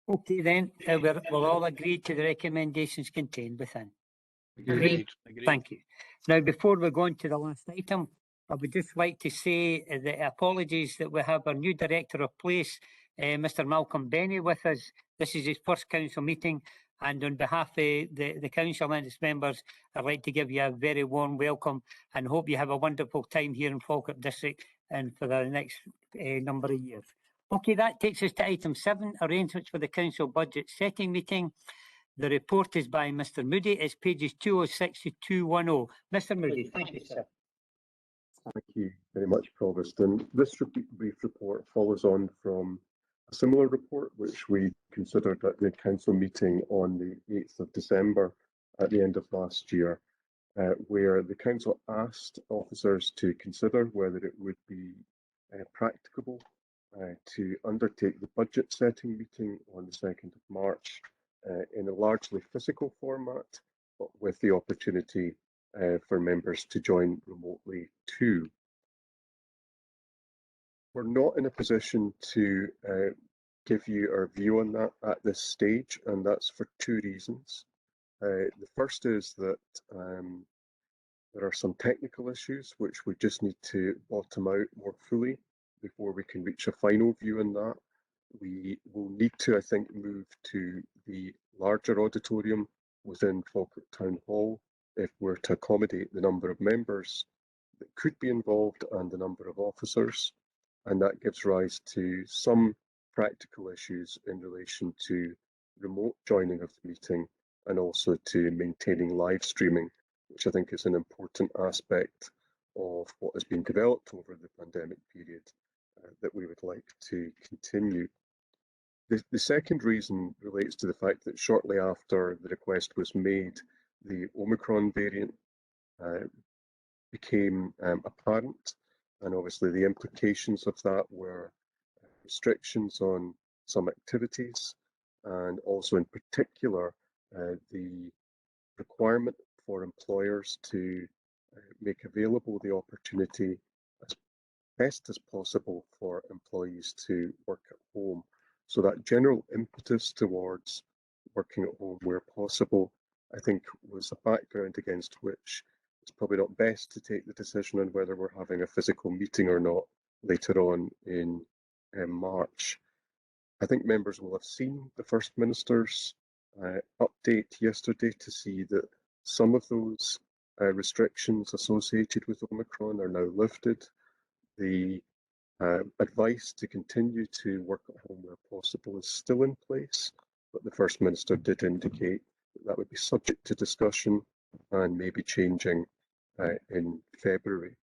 [SPEAKER 1] Okay then, we'll all agree to the recommendations contained within.
[SPEAKER 4] Agreed.
[SPEAKER 1] Thank you. Now, before we go on to the last item, I would just like to say the apologies that we have our new Director of Police, Mr. Malcolm Benny, with us. This is his first council meeting, And on behalf of the council and its members, I'd like to give you a very warm welcome and hope you have a wonderful time here in Falkirk District and for the next number of years. Okay, that takes us to item 7, arrangements for the council budget setting meeting. The report is by Mr. Moody. It's pages 206 to 210. Mr. Moody, thank you, sir.
[SPEAKER 2] Thank you very much, Provost. And this brief report follows on from a similar report which we considered at the council meeting on the 8th of December at the end of last year, where the council asked officers to consider whether it would be practicable to undertake the budget setting meeting on the 2nd of March in a largely physical format, but with the opportunity for members to join remotely too. We're not in a position to give you our view on that at this stage, and that's for 2 reasons. The first is that there are some technical issues which we just need to bottom out more fully before we can reach a final view on that. We will need to, I think, move to the larger auditorium within Falkirk Town Hall if we're to accommodate the number of members that could be involved and the number of officers. And that gives rise to some practical issues in relation to remote joining of the meeting and also to maintaining live streaming, which I think is an important aspect of what has been developed over the pandemic period that we would like to continue. The second reason relates to the fact that shortly after the request was made, the Omicron variant became apparent, and obviously the implications of that were restrictions on some activities, and also in particular the requirement for employers to make available the opportunity as best as possible for employees to work at home. So that general impetus towards working at home where possible, I think, was a background against which it's probably not best to take the decision on whether we're having a physical meeting or not later on in March. I think members will have seen the First Minister's update yesterday to see that some of those restrictions associated with Omicron are now lifted. The advice to continue to work at home where possible is still in place, but the First Minister did indicate that that would be subject to discussion and maybe changing in February.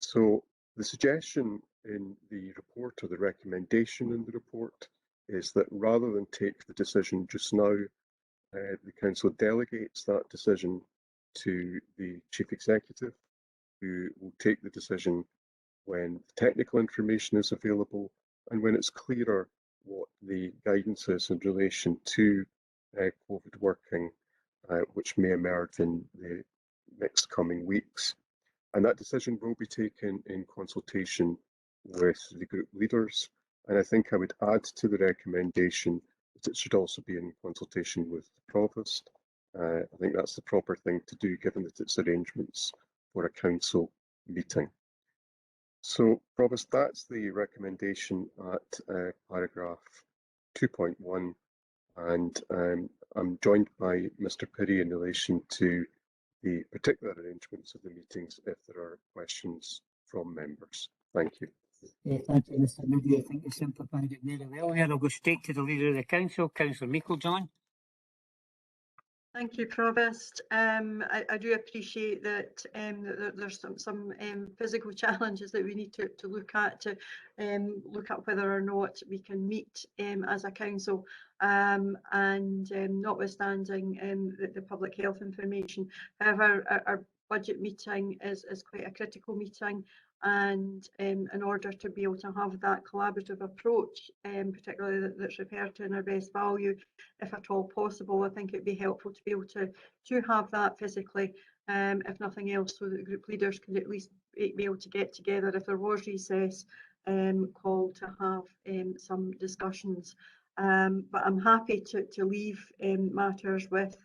[SPEAKER 2] So the suggestion in the report, or the recommendation in the report, is that rather than take the decision just now, the Council delegates that decision to the Chief Executive, who will take the decision when the technical information is available and when it's clearer what the guidance is in relation to COVID working, which may emerge in the next coming weeks. And that decision will be taken in consultation with the group leaders. And I think I would add to the recommendation that it should also be in consultation with the Provost. I think that's the proper thing to do, given that it's arrangements for a council meeting. So, Provost, that's the recommendation at paragraph 2.1, and I'm joined by Mr. Pirrie in relation to the particular arrangements of the meetings if there are questions from members. Thank you.
[SPEAKER 1] Thank you, Mr. Moody. I think you simplified it very well here. I'll go straight to the Leader of the Council, Councillor Meiklejohn.
[SPEAKER 3] Thank you, Provost. I do appreciate that, that there's some physical challenges that we need to look at whether or not we can meet as a council, and notwithstanding the public health information. However, our budget meeting is quite a critical meeting, and in order to be able to have that collaborative approach, particularly that's referred to in our best value, if at all possible, I think it'd be helpful to be able to have that physically, if nothing else, so that the group leaders could at least be able to get together if there was recess, call to have some discussions. But I'm happy to leave matters with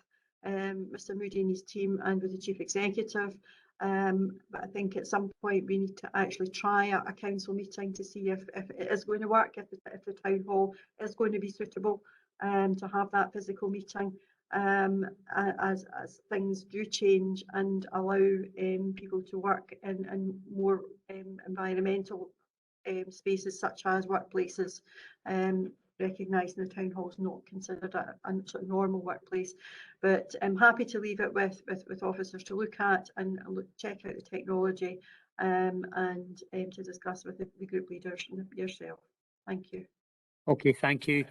[SPEAKER 3] Mr. Moody and his team and with the Chief Executive. But I think at some point we need to actually try a council meeting to see if it is going to work, if the town hall is going to be suitable. to have that physical meeting as things do change and allow people to work in more environmental spaces such as workplaces, recognising the town hall is not considered a sort of normal workplace. But I'm happy to leave it with officers to look at and check out the technology and to discuss with the group leaders and yourself. Thank you.
[SPEAKER 1] Okay, thank you.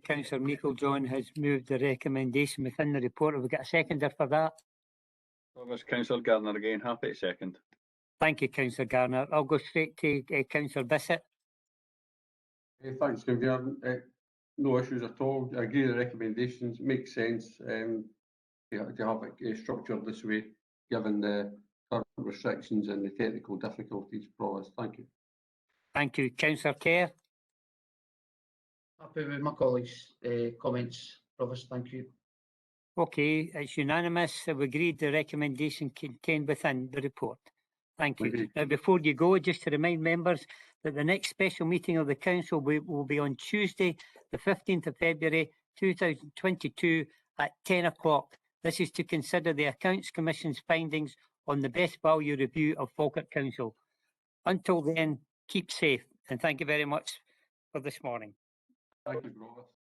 [SPEAKER 1] Councillor Meikle-John has moved the recommendation within the report. Have we got a seconder for that?
[SPEAKER 7] Provost, Councillor Gardner again, happy to second.
[SPEAKER 1] Thank you, Councillor Gardner. I'll go straight to Councillor Bissett.
[SPEAKER 8] Thanks, Convener. No issues at all. I agree with the recommendations. Makes sense to have it structured this way, given the current restrictions and the technical difficulties. Provost, thank you.
[SPEAKER 1] Thank you. Councillor Kerr.
[SPEAKER 4] Happy with my colleagues' comments. Provost, thank you.
[SPEAKER 1] Okay, it's unanimous. We agreed the recommendation contained within the report. Thank you.
[SPEAKER 8] Agreed.
[SPEAKER 1] Now, before you go, just to remind members that the next special meeting of the Council will be on Tuesday, the 15th of February 2022 at 10 o'clock. This is to consider the Accounts Commission's findings on the best value review of Falkirk Council. Until then, keep safe, and thank you very much for this morning.
[SPEAKER 8] Thank you, Provost.